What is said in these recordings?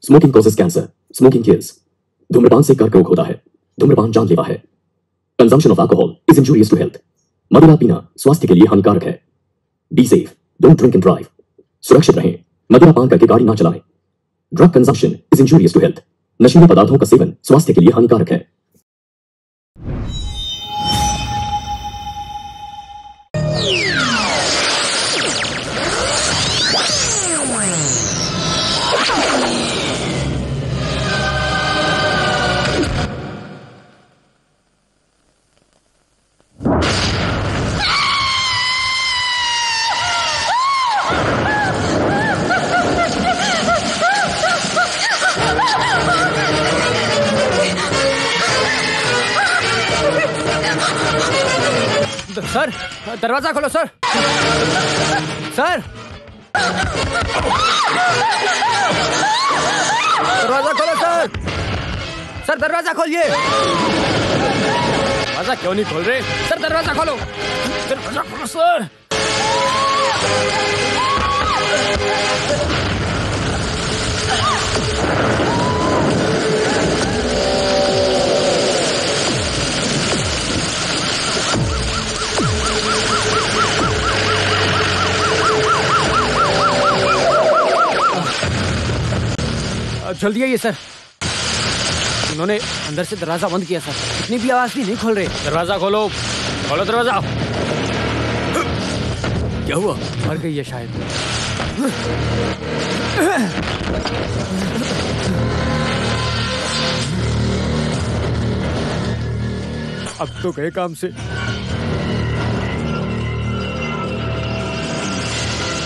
Smoking causes cancer, smoking kills. धूम्रपान से कर्क रोग होता है। धूम्रपान जानलेवा है। Consumption of alcohol is injurious to health. मदिरा पीना स्वास्थ्य के लिए हानिकारक है। Be safe, don't drink and drive. सुरक्षित रहें, मदिरा पान करके गाड़ी ना चलाएं। Drug consumption is injurious to health. नशीले पदार्थों का सेवन स्वास्थ्य के लिए हानिकारक है। सर, दरवाजा खोलो सर। सर, दरवाजा खोलो सर। सर दरवाजा खोलिए। दरवाजा क्यों नहीं खोल रहे? सर दरवाजा खोलो। दरवाजा खोलो सर। जल्दी आइए सर। उन्होंने अंदर से दरवाजा बंद किया सर। इतनी भी आवाज भी नहीं खोल रहे। दरवाजा खोलो, खोलो दरवाजा। क्या हुआ? मर गई है शायद। अब तो गए काम से।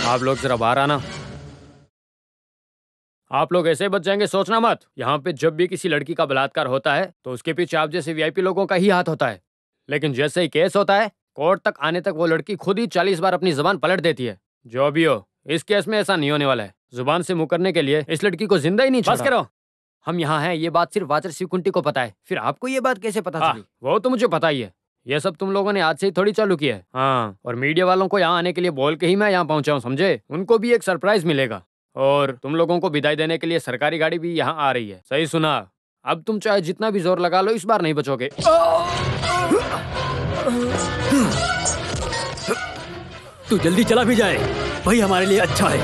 आप लोग जरा बाहर आना। आप लोग ऐसे बच जाएंगे सोचना मत। यहाँ पे जब भी किसी लड़की का बलात्कार होता है तो उसके पीछे आप जैसे वीआईपी लोगों का ही हाथ होता है। लेकिन जैसे ही केस होता है, कोर्ट तक आने तक वो लड़की खुद ही 40 बार अपनी जुबान पलट देती है। जो भी हो, इस केस में ऐसा नहीं होने वाला है। जुबान से मुकरने के लिए इस लड़की को जिंदा ही नहीं छोड़ा। बस करो, हम यहाँ हैं ये बात सिर्फ वाचर शिवकुंटी को पता है। फिर आपको ये बात कैसे पता चली? वो तो मुझे पता ही है। ये सब तुम लोगों ने आज से ही थोड़ी चालू किया है। हाँ, और मीडिया वालों को यहाँ आने के लिए बोल के ही मैं यहाँ पहुंचा हूँ, समझे? उनको भी एक सरप्राइज मिलेगा। और तुम लोगों को विदाई देने के लिए सरकारी गाड़ी भी यहाँ आ रही है। सही सुना। अब तुम चाहे जितना भी जोर लगा लो, इस बार नहीं बचोगे। तू जल्दी चला भी जाए, वही हमारे लिए अच्छा है।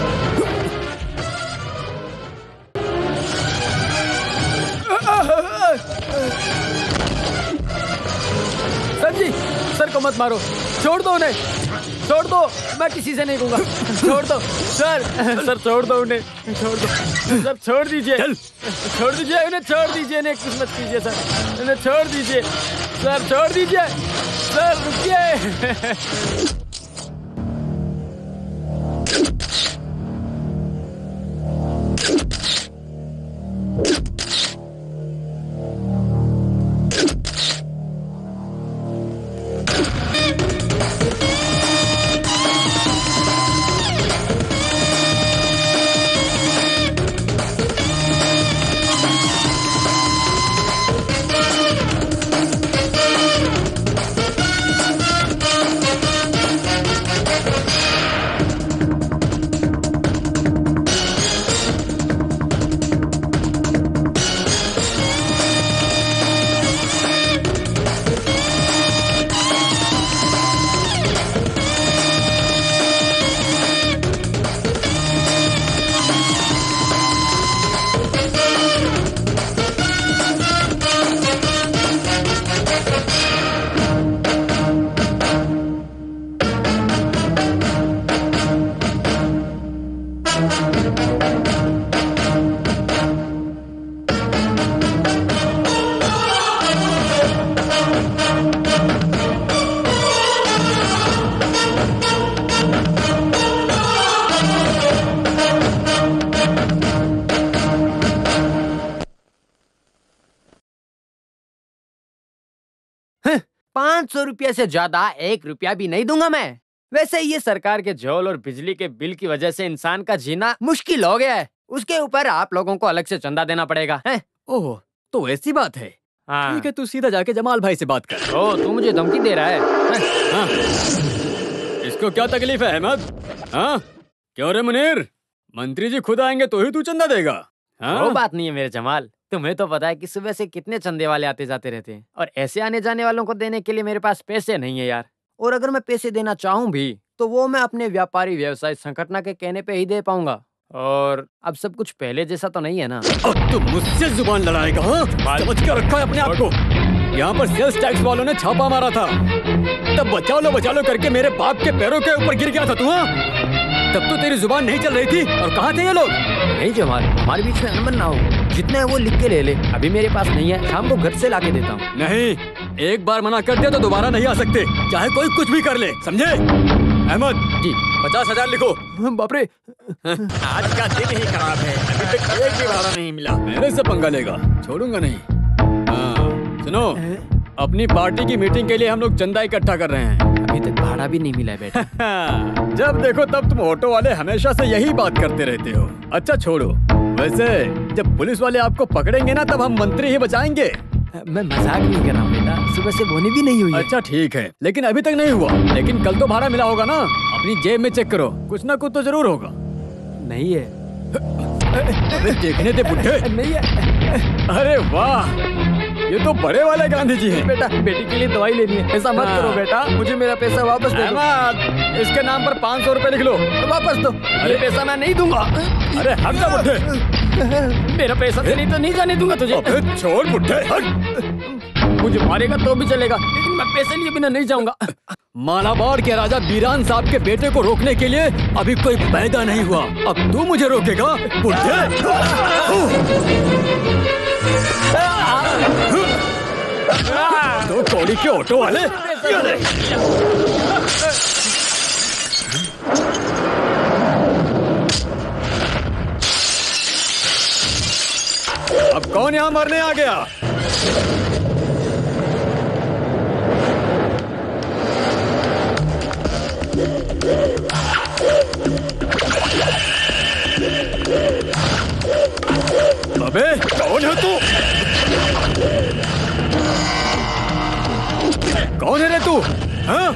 सर जी, सर को मत मारो, छोड़ दो उन्हें, छोड़ दो। मैं किसी से नहीं कहूँगा, छोड़ दो सर। सर छोड़ दो उन्हें, छोड़ दो सर, छोड़ दीजिए। छोड़ दीजिए उन्हें, छोड़ दीजिए इन्हें, कुछ मत कीजिए सर, इन्हें छोड़ दीजिए सर, छोड़ दीजिए सर, रुकिए। ₹500 से ज्यादा 1 रुपया भी नहीं दूंगा मैं। वैसे ये सरकार के जल और बिजली के बिल की वजह से इंसान का जीना मुश्किल हो गया है। उसके ऊपर आप लोगों को अलग से चंदा देना पड़ेगा। ओह, तो ऐसी बात है। हाँ। ठीक है, तू सीधा जाके जमाल भाई से बात कर। ओ, तू मुझे धमकी दे रहा है? हाँ। इसको क्या तकलीफ है अहमद? हाँ, क्यों रे मुनीर? मंत्री जी खुद आएंगे तो ही तू चंदा देगा? वो बात नहीं है मेरे जमाल। तुम्हें तो पता है कि सुबह से कितने चंदे वाले आते जाते रहते हैं, और ऐसे आने जाने वालों को देने के लिए मेरे पास पैसे नहीं है यार। और अगर मैं पैसे देना चाहूँ भी तो वो मैं अपने व्यापारी व्यवसाय संगठन के कहने पे ही दे पाऊंगा। और अब सब कुछ पहले जैसा तो नहीं है ना। अब तो मुझसे जुबान लड़ाएगा? हाँ? समझ कर रखा है अपने आप को। यहाँ पर सेल्स टैक्स वालों ने छापा मारा था, तब बचा लो करके मेरे बाप के पैरों के ऊपर गिर गया था तू। हाँ? तब तो तेरी जुबान नहीं चल रही थी। और कहाँ थे ये लोग? नहीं जमाल, हमारे बीच में अनबन ना हो। जितना है वो लिख के ले ले, अभी मेरे पास नहीं है, शाम को घर से लाके देता हूँ। नहीं, एक बार मना कर दिया तो दोबारा नहीं आ सकते, चाहे कोई कुछ भी कर ले, समझे? अहमद जी, 50,000 लिखो। बाप रे, आज का दिन ही खराब है, अभी तक एक भी भाड़ा नहीं मिला। मेरे से पंगा लेगा, छोड़ूंगा नहीं। हाँ, सुनो, अपनी पार्टी की मीटिंग के लिए हम लोग चंदा इकट्ठा कर रहे हैं। अभी तक भाड़ा भी नहीं मिला है बेटा। जब देखो तब तुम ऑटो वाले हमेशा से यही बात करते रहते हो। अच्छा छोड़ो, वैसे जब पुलिस वाले आपको पकड़ेंगे ना तब हम मंत्री ही बचाएंगे। मैं मजाक नहीं कर रहा हूँ बेटा, सुबह से बोनी भी नहीं हुई है। अच्छा ठीक है, लेकिन अभी तक नहीं हुआ। लेकिन कल तो भाड़ा मिला होगा ना? अपनी जेब में चेक करो, कुछ ना कुछ तो जरूर होगा। नहीं है। अरे देखने दे बुढ़े। नहीं है। अरे वाह, ये तो बड़े वाले गांधी जी हैं। बेटा, बेटी के लिए दवाई लेनी है, ऐसा मत करो बेटा, मुझे मेरा पैसा वापस दे दो। इसके नाम पर 500 रुपए लिख लो। वापस दो। अरे पैसा मैं नहीं दूंगा। अरे हट जा बुढ़े। मेरा पैसा नहीं तो नहीं जाने दूंगा तुझे। अबे छोड़ बुढ़े, हट। मुझे मारेगा तो भी चलेगा, लेकिन मैं पैसे लिए बिना नहीं जाऊंगा। मालाबार के राजा बीरान साहब के बेटे को रोकने के लिए अभी कोई पैदा नहीं हुआ, अब तू मुझे रोकेगा बुढ़े? तो कौड़ी के ऑटो वाले। अब कौन यहाँ मरने आ गया? अबे कौन है तू? कौन है रे तू? हाँ?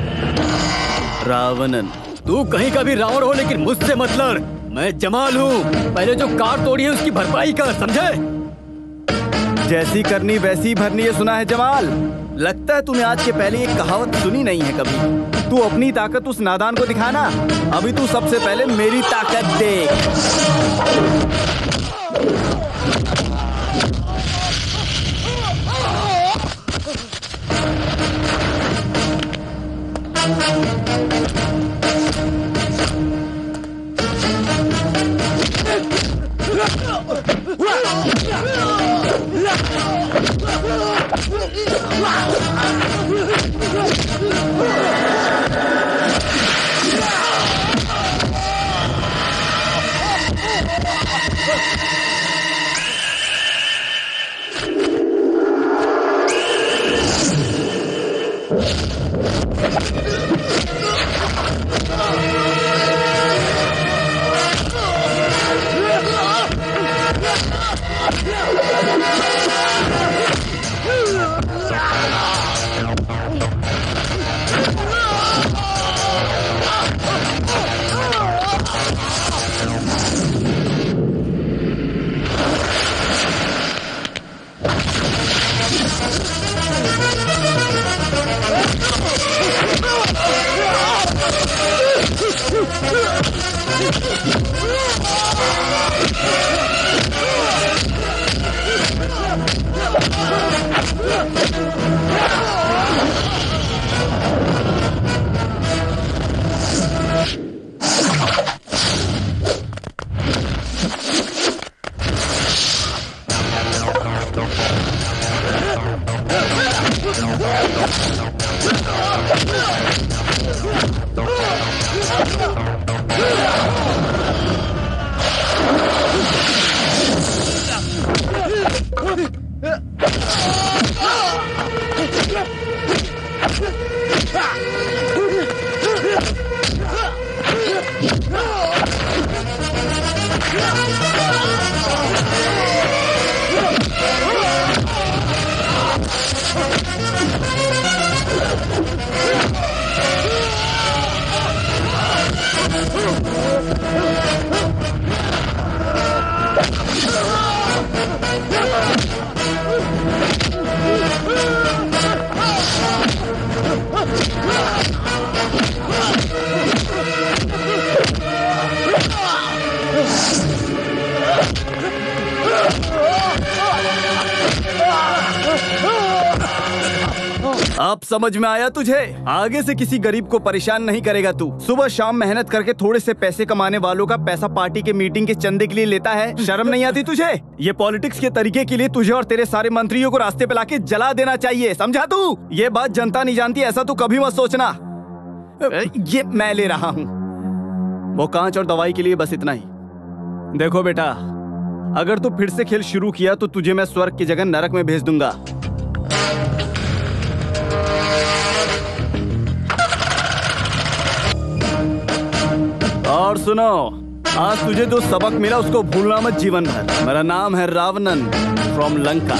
रावणन। तू कहीं का भी रावण हो, लेकिन मुझसे मत लड़। मैं जमाल हूँ, पहले जो कार तोड़ी है उसकी भरपाई कर, समझे? जैसी करनी वैसी भरनी, ये सुना है जमाल? लगता है तूने आज के पहले एक कहावत सुनी नहीं है कभी। तू अपनी ताकत उस नादान को दिखाना, अभी तू सबसे पहले मेरी ताकत देख। अब समझ में आया तुझे? आगे से किसी गरीब को परेशान नहीं करेगा तू। सुबह शाम मेहनत करके थोड़े से पैसे कमाने वालों का पैसा पार्टी के मीटिंग के चंदे के लिए लेता है। शर्म नहीं आती तुझे? ये पॉलिटिक्स के तरीके के लिए तुझे और तेरे सारे मंत्रियों को रास्ते पे लाके जला देना चाहिए, समझा तू? ये बात जनता नहीं जानती, ऐसा तू कभी मत सोचना। ये मैं ले रहा हूँ वो कांच और दवाई के लिए, बस इतना ही। देखो बेटा, अगर तू फिर से खेल शुरू किया तो तुझे मैं स्वर्ग की जगह नरक में भेज दूंगा। और सुनो, आज तुझे जो सबक मिला उसको भूलना मत जीवन भर। मेरा नाम है रावणन फ्रॉम लंका।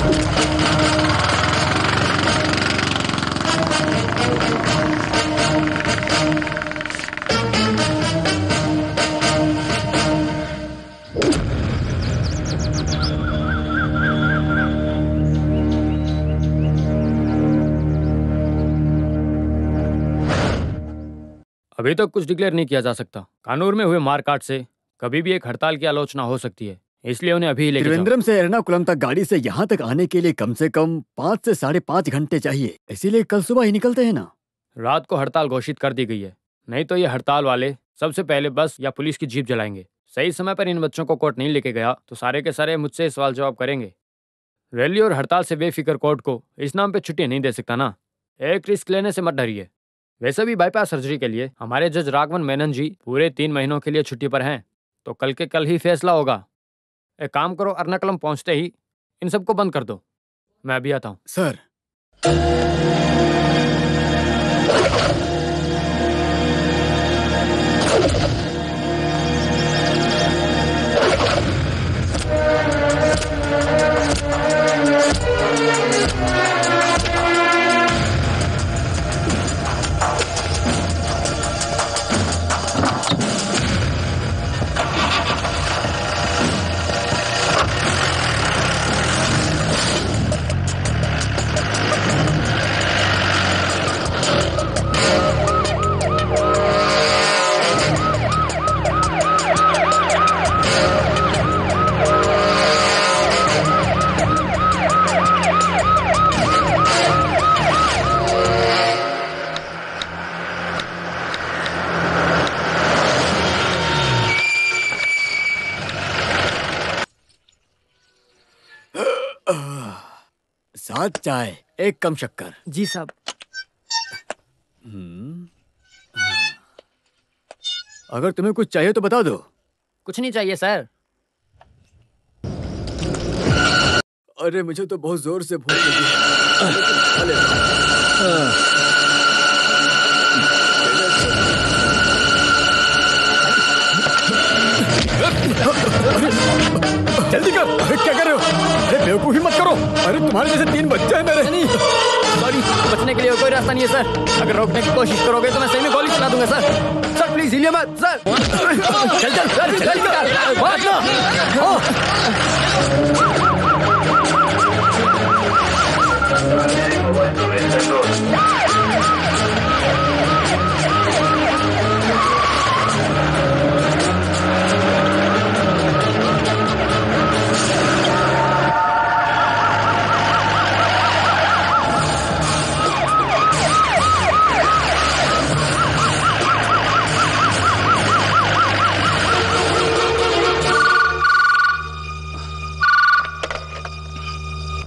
अभी तक कुछ डिक्लेयर नहीं किया जा सकता। कानूर में हुए मारकाट से कभी भी एक हड़ताल की आलोचना हो सकती है, इसलिए उन्हें अभी लेके जाओ। त्रिवेंद्रम से एर्नाकुलम तक गाड़ी से यहाँ तक आने के लिए कम से कम 5 से 5.5 घंटे चाहिए, इसीलिए कल सुबह ही निकलते हैं ना। रात को हड़ताल घोषित कर दी गई है, नहीं तो ये हड़ताल वाले सबसे पहले बस या पुलिस की जीप जलाएंगे। सही समय पर इन बच्चों को कोर्ट नहीं लेके गया तो सारे के सारे मुझसे सवाल जवाब करेंगे। रैली और हड़ताल से बेफिक्र कोर्ट को इस नाम पे छुट्टी नहीं दे सकता ना। एक रिस्क लेने से मत डरिए। वैसे भी बाईपास सर्जरी के लिए हमारे जज राघवन मेनन जी पूरे 3 महीनों के लिए छुट्टी पर हैं, तो कल के कल ही फैसला होगा। एक काम करो, एर्नाकुलम पहुंचते ही इन सबको बंद कर दो। मैं अभी आता हूँ। सर, साथ चाय, एक कम शक्कर। जी साहब। अगर तुम्हें कुछ चाहिए तो बता दो। कुछ नहीं चाहिए सर। अरे मुझे तो बहुत जोर से भूख लगी है। जल्दी कर। अरे क्या कर रहे हो? अरे बेवकूफी मत करो। अरे तुम्हारे जैसे 3 बच्चे हैं मेरे। नहीं, सॉरी, बचने के लिए कोई रास्ता नहीं है सर। अगर रोकने की कोशिश करोगे तो मैं सही में गोली चला दूंगा सर। सर प्लीज हिलिए मत सर। चल चल चल चल निकाल, भाग ना।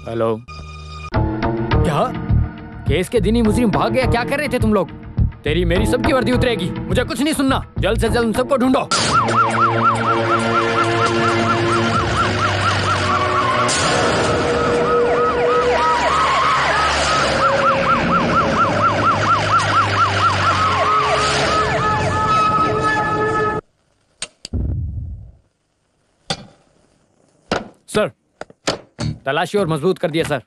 हेलो। क्या केस के दिन ही मुजरिम भाग गया? क्या कर रहे थे तुम लोग? तेरी मेरी सबकी वर्दी उतरेगी। मुझे कुछ नहीं सुनना। जल्द से जल्द उन सबको ढूंढो। सर, तलाशी और मजबूत कर दिया sir.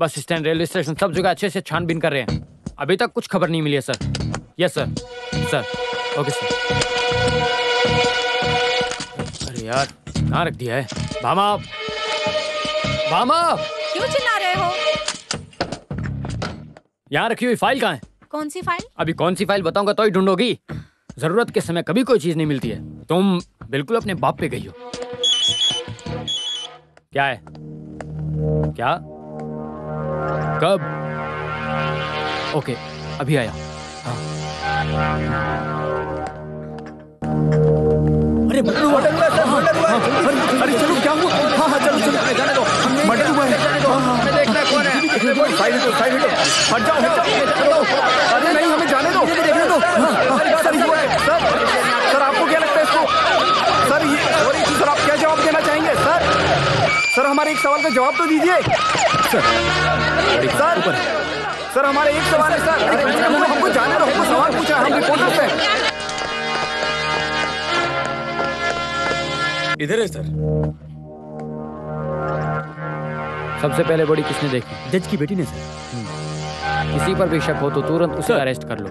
Bus stand, railway station, सब जगह अच्छे से छानबीन कर रहे हैं। अभी तक कुछ खबर नहीं मिली है sir. Yes sir. Sir okay sir. अरे यार, कहाँ रख दिया है? भामा, भामा, क्यों चिल्ला रहे हो? यहाँ रखी हुई फाइल कहाँ है? कौन सी फाइल? अभी कौन सी फाइल बताऊंगा तो ही ढूंढोगी। जरूरत के समय कभी कोई चीज नहीं मिलती है। तुम बिल्कुल अपने बाप पे गई हो। क्या है? क्या? कब? ओके, अभी आया। हाँ। अरे मर्डर हुआ है सर, मर्डर हुआ है। अरे चलो, क्या हुआ? हाँ हाँ चलो चलो, जाने दो, मर्डर हुआ है। हमें देखना है कौन है। साइड हटो, हट जाओ। अरे नहीं, हमें जाने दो, देखने दो। सर हुआ है सर, आपको क्या लगता है इसको? सर आप क्या जवाब देना चाहेंगे? सर हमारे एक सवाल का जवाब तो दीजिए। सर हमारे एक सवाल है सर, हमको जाने दो, हमको सवाल पूछा, हम रिपोर्टर्स हैं। इधर है सर। सबसे पहले बॉडी किसने देखी? जज की बेटी ने सर। किसी पर भी शक हो तो तुरंत उसे अरेस्ट कर लो।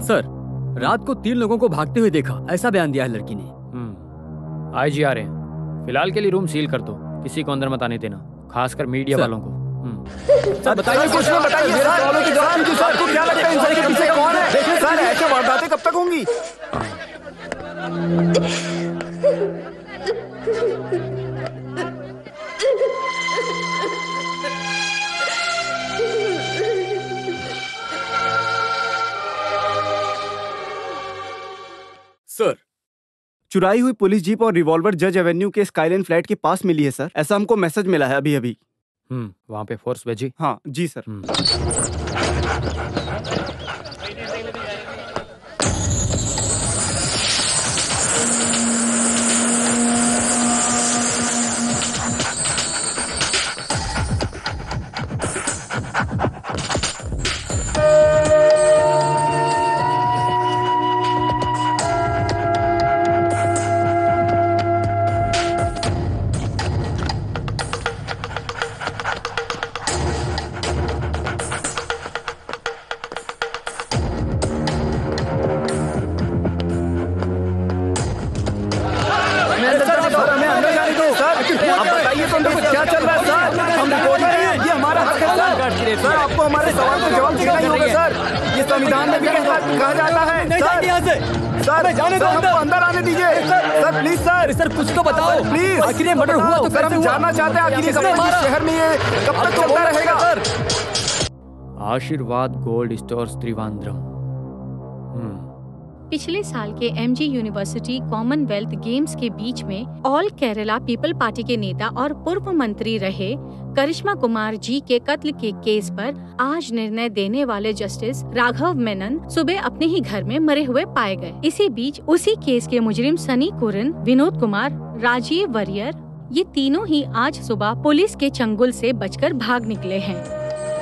सर, रात को 3 लोगों को भागते हुए देखा, ऐसा बयान दिया है लड़की ने। आईजी आ रहे हैं। फिलहाल के लिए रूम सील कर दो, किसी को अंदर मत आने देना, खासकर मीडिया वालों को। सर बताइए, कुछ ना बताइए सर, सवालों के जवाब दीजिए सर। आपको क्या लगता है इन के पीछे कौन है? सर ऐसे वारदातें कब तक होंगी? सर, चुराई हुई पुलिस जीप और रिवॉल्वर जज एवेन्यू के स्काईलाइन फ्लैट के पास मिली है सर, ऐसा हमको मैसेज मिला है अभी अभी। वहाँ पे फोर्स भेजी? हाँ जी सर। क्या चल रहा है सर? हम रिपोर्टर हैं, ये हमारा हक है सर। सर आपको हमारे सवाल का जवाब देना ही होगा सर। ये संविधान में भी कहा जाता है सर। सर हमको अंदर आने दीजिए सर, प्लीज सर। सर कुछ तो बताओ प्लीज। आखिर ये मर्डर हुआ तो सर हम जानना चाहते हैं आखिर इस शहर में ये कब तक चलता रहेगा सर? आशीर्वाद गोल्ड स्टोर्स त्रिवांद्रम। पिछले साल के एमजी यूनिवर्सिटी कॉमनवेल्थ गेम्स के बीच में ऑल केरला पीपल पार्टी के नेता और पूर्व मंत्री रहे करिश्मा कुमार जी के कत्ल के केस पर आज निर्णय देने वाले जस्टिस राघव मेनन सुबह अपने ही घर में मरे हुए पाए गए। इसी बीच उसी केस के मुजरिम सनी कुरन, विनोद कुमार, राजीव वरियर, ये तीनों ही आज सुबह पुलिस के चंगुल से बचकर भाग निकले हैं।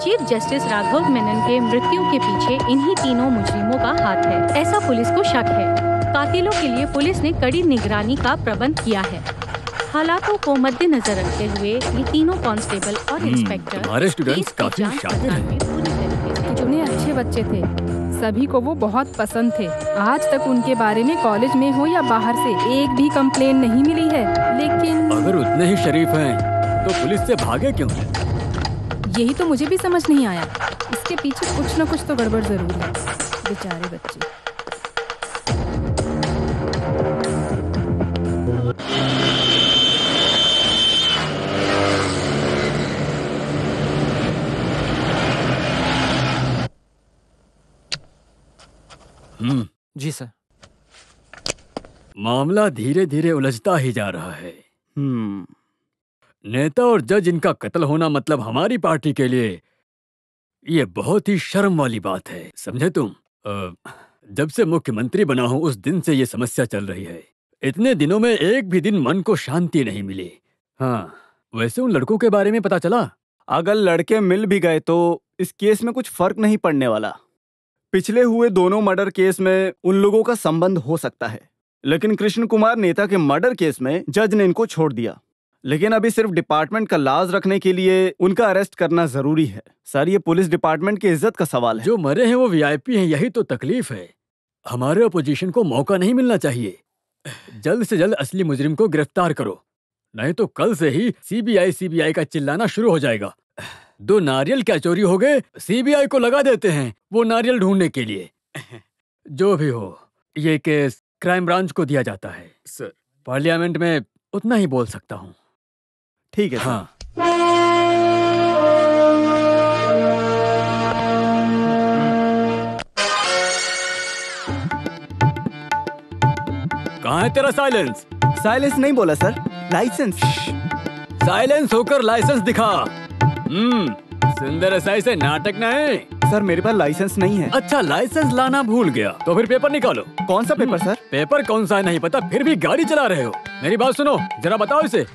चीफ जस्टिस राघव मेनन के मृत्यु के पीछे इन्हीं तीनों मुजरिमों का हाथ है, ऐसा पुलिस को शक है। कातिलों के लिए पुलिस ने कड़ी निगरानी का प्रबंध किया है। हालातों को मद्देनजर रखते हुए ये तीनों कांस्टेबल और इंस्पेक्टर हमारे स्टूडेंट्स काफी शातिर हैं। जिन्हें अच्छे बच्चे थे, सभी को वो बहुत पसंद थे। आज तक उनके बारे में कॉलेज में हो या बाहर से एक भी कंप्लेन नहीं मिली है। लेकिन अगर उतने ही शरीफ हैं तो पुलिस से भागे क्यों? यही तो मुझे भी समझ नहीं आया। इसके पीछे कुछ न कुछ तो गड़बड़ जरूर है। बेचारे बच्चे। जी सर। मामला धीरे धीरे उलझता ही जा रहा है। नेता और जज इनका कत्ल होना मतलब हमारी पार्टी के लिए ये बहुत ही शर्म वाली बात है, समझे तुम? जब से मुख्यमंत्री बना हूं उस दिन से ये समस्या चल रही है। इतने दिनों में एक भी दिन मन को शांति नहीं मिली। हाँ, वैसे उन लड़कों के बारे में पता चला? अगर लड़के मिल भी गए तो इस केस में कुछ फर्क नहीं पड़ने वाला। पिछले हुए दोनों मर्डर केस में उन लोगों का संबंध हो सकता है, लेकिन कृष्ण कुमार नेता के मर्डर केस में जज ने इनको छोड़ दिया। लेकिन अभी सिर्फ डिपार्टमेंट का लाज रखने के लिए उनका अरेस्ट करना जरूरी है। सर, ये पुलिस डिपार्टमेंट की इज्जत का सवाल है। जो मरे हैं वो वीआईपी हैं, यही तो तकलीफ है। हमारे अपोजिशन को मौका नहीं मिलना चाहिए। जल्द से जल्द असली मुजरिम को गिरफ्तार करो, नहीं तो कल से ही सीबीआई का चिल्लाना शुरू हो जाएगा। 2 नारियल क्या चोरी हो गए, सीबीआई को लगा देते हैं वो नारियल ढूंढने के लिए। जो भी हो, ये केस क्राइम ब्रांच को दिया जाता है। सर, पार्लियामेंट में उतना ही बोल सकता हूँ। ठीक है। हाँ। कहाँ है तेरा साइलेंस? साइलेंस नहीं बोला सर, लाइसेंस। साइलेंस होकर लाइसेंस दिखा। सुंदर एसआई से नाटक नहीं। सर, मेरे पास लाइसेंस नहीं है। अच्छा, लाइसेंस लाना भूल गया तो फिर पेपर निकालो। कौन सा पेपर सर? पेपर कौन सा है नहीं पता, फिर भी गाड़ी चला रहे हो। मेरी बात सुनो, जरा बताओ इसे।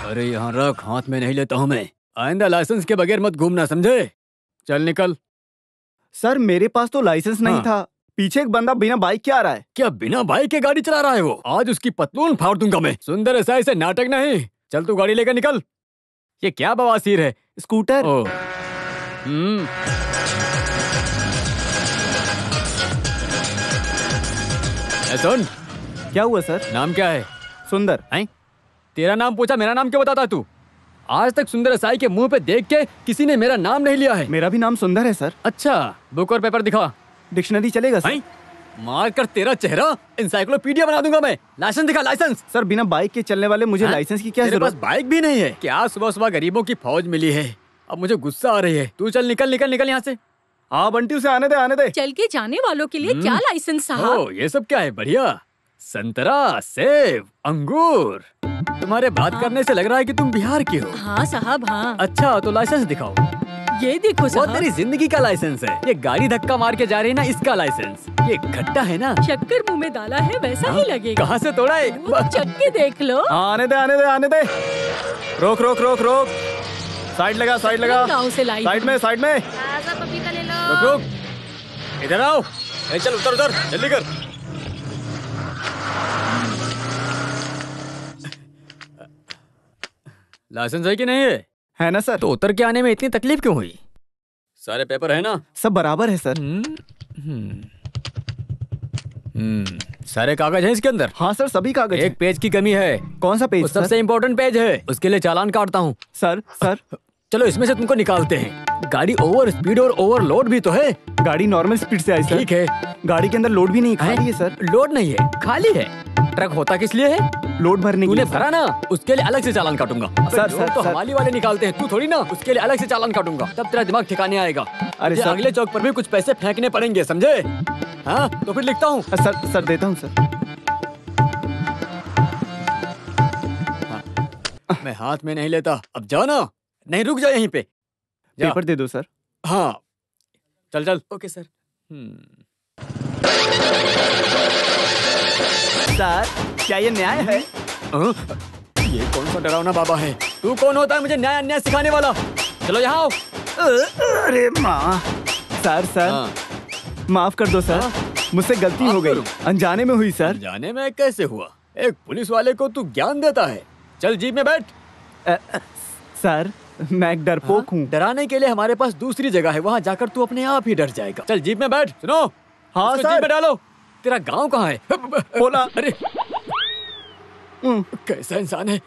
अरे यहाँ रख, हाथ में नहीं लेता हूँ मैं। आइंदा लाइसेंस के बगैर मत घूमना, समझे? चल निकल। सर, मेरे पास तो लाइसेंस नहीं हाँ। था। पीछे एक बंदा बिना बाइक के आ रहा है। क्या बिना बाइक के गाड़ी चला रहा है वो? आज उसकी पतलून फाड़ दूंगा मैं। सुंदर एसआई से नाटक नहीं। चल तू गाड़ी लेकर निकल। ये क्या बवासीर है? स्कूटर। ओ। सुन, क्या हुआ सर? नाम क्या है? सुंदर। हैं? तेरा नाम पूछा, मेरा नाम क्यों बताता तू? आज तक सुंदर एसआई के मुंह पे देख के किसी ने मेरा नाम नहीं लिया है। मेरा भी नाम सुंदर है सर। अच्छा, बुक और पेपर दिखा। डिक्शनरी चलेगा सर? हैं? मार कर तेरा चेहरा इंसाइक्लोपीडिया बना दूंगा मैं। लाइसेंस दिखा, लाइसेंस। सर, बिना बाइक के चलने वाले मुझे हाँ? लाइसेंस की क्या तेरे पास जरूरत? बाइक भी नहीं है क्या? सुबह सुबह गरीबों की फौज मिली है, अब मुझे गुस्सा आ रही है। तू चल, निकल निकल निकल यहाँ से। हाँ बंटी, उसे आने दे, आने दे। चल के जाने वालों के लिए क्या लाइसेंस साहब? ओ, ये सब क्या है? बढ़िया। संतरा, सेब, अंगूर। तुम्हारे बात करने से लग रहा है कि तुम बिहार की हो। हाँ साहब, हाँ। अच्छा, तो लाइसेंस दिखाओ। ये देखो वो साहब, तेरी जिंदगी का लाइसेंस है। ये गाड़ी धक्का मार के जा रही है ना, इसका लाइसेंस। ये खट्टा है ना? शक्कर मुंह में डाला है वैसा ही लगेगा। कहाँ से तोड़ा है? चख के देख लो। आने दे, आने दे, आने दे। रोक रोक रोक रोक। साइड लगा, साइड लगा। गाँव से लाई साइड में, साइड में। रुक रुक, इधर आओ। चल उतर उतर, जल्दी कर। लाइसेंस है कि नहीं है? है ना सर? तो उतर के आने में इतनी तकलीफ क्यों हुई? सारे पेपर है ना? सब बराबर है सर। सारे कागज हैं इसके अंदर? हाँ सर, सभी कागज हैं। एक पेज की कमी है। कौन सा पेज वो सर? सबसे इम्पोर्टेंट पेज है, उसके लिए चालान काटता हूँ। Sir, sir. चलो इसमें से तुमको निकालते हैं। गाड़ी ओवर स्पीड और ओवरलोड भी तो है। गाड़ी नॉर्मल स्पीड से आई सर। ठीक है। गाड़ी के अंदर लोड भी नहीं, खाली है सर। लोड नहीं है, खाली है। ट्रक होता किस लिए है? लोड भरने के तूने लिए। भरा ना, उसके लिए अलग से चालान काटूंगा। सर, लोड सर, तो सर। हमारी वाले निकालते हैं, तू थोड़ी ना। उसके लिए अलग से चालान काटूंगा, तब तेरा दिमाग ठिकाने आएगा। अरे मुझे सर। अगले चौक पर भी कुछ पैसे फेंकने पड़ेंगे, समझे? हाँ, तो फिर लिखता हूँ। सर, सर देता हूँ सर। मैं हाथ में नहीं लेता। अब जाओ ना। नहीं, रुक जाओ यहीं पे। जा। पेपर दे दो सर। हाँ, चल चल। Okay sir. सर, क्या ये न्याय है? ये कौन सा डरावना बाबा है? तू कौन होता है मुझे न्याय अन्याय सिखाने वाला? चलो यहाँ आओ। अरे माँ। Sir, sir. हाँ। माफ कर दो सर, मुझसे गलती माफ हो गई। करूं? अनजाने में हुई सर। जाने में कैसे हुआ? एक पुलिस वाले को तू ज्ञान देता है। चल जीप में बैठ। सर, मैं एक डरपोक हूँ। डराने के लिए हमारे पास दूसरी जगह है, वहाँ जाकर तू अपने आप ही डर जाएगा। चल जीप में बैठ। सुनो। हाँ उसको सर। जीप में डालो। तेरा गांव कहाँ है? बोला। अरे कैसा इंसान है?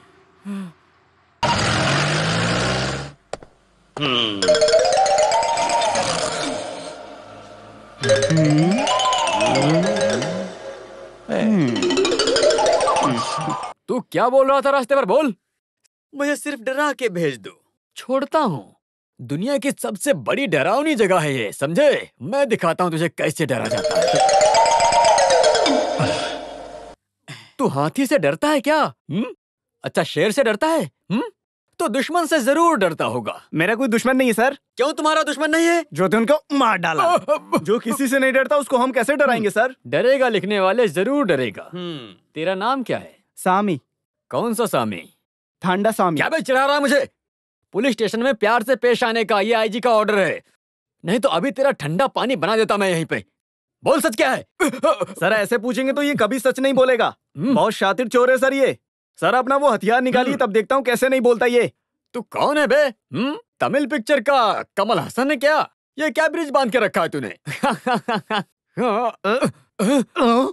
तू क्या बोल रहा था रास्ते पर? बोल। मुझे सिर्फ डरा के भेज दो, छोड़ता हूँ। दुनिया की सबसे बड़ी डरावनी जगह है ये, समझे? मैं दिखाता हूँ तुझे कैसे डरा जाता है। तू हाथी से डरता है क्या? अच्छा, शेर से डरता है? तो दुश्मन से जरूर डरता होगा। मेरा कोई दुश्मन नहीं है सर। क्यों तुम्हारा दुश्मन नहीं है? जो थे उनको मार डाला। जो किसी से नहीं डरता उसको हम कैसे डराएंगे सर? डरेगा लिखने वाले जरूर डरेगा। तेरा नाम क्या है? सामी। कौन सा सामी? थांडा सामी। क्या बे चिढ़ा रहा मुझे? पुलिस स्टेशन में प्यार से पेश आने का ये आईजी का ऑर्डर है, नहीं तो अभी तेरा ठंडा पानी बना देता मैं यहीं पे। बोल सच क्या है? सर ऐसे पूछेंगे तो ये कभी सच नहीं बोलेगा। बहुत शातिर चोर है सर ये। सर अपना वो हथियार निकालिए तब देखता हूँ कैसे नहीं बोलता ये। तू कौन है बे? तमिल पिक्चर का कमल हसन है क्या? ये क्या ब्रिज बांध के रखा है तूने?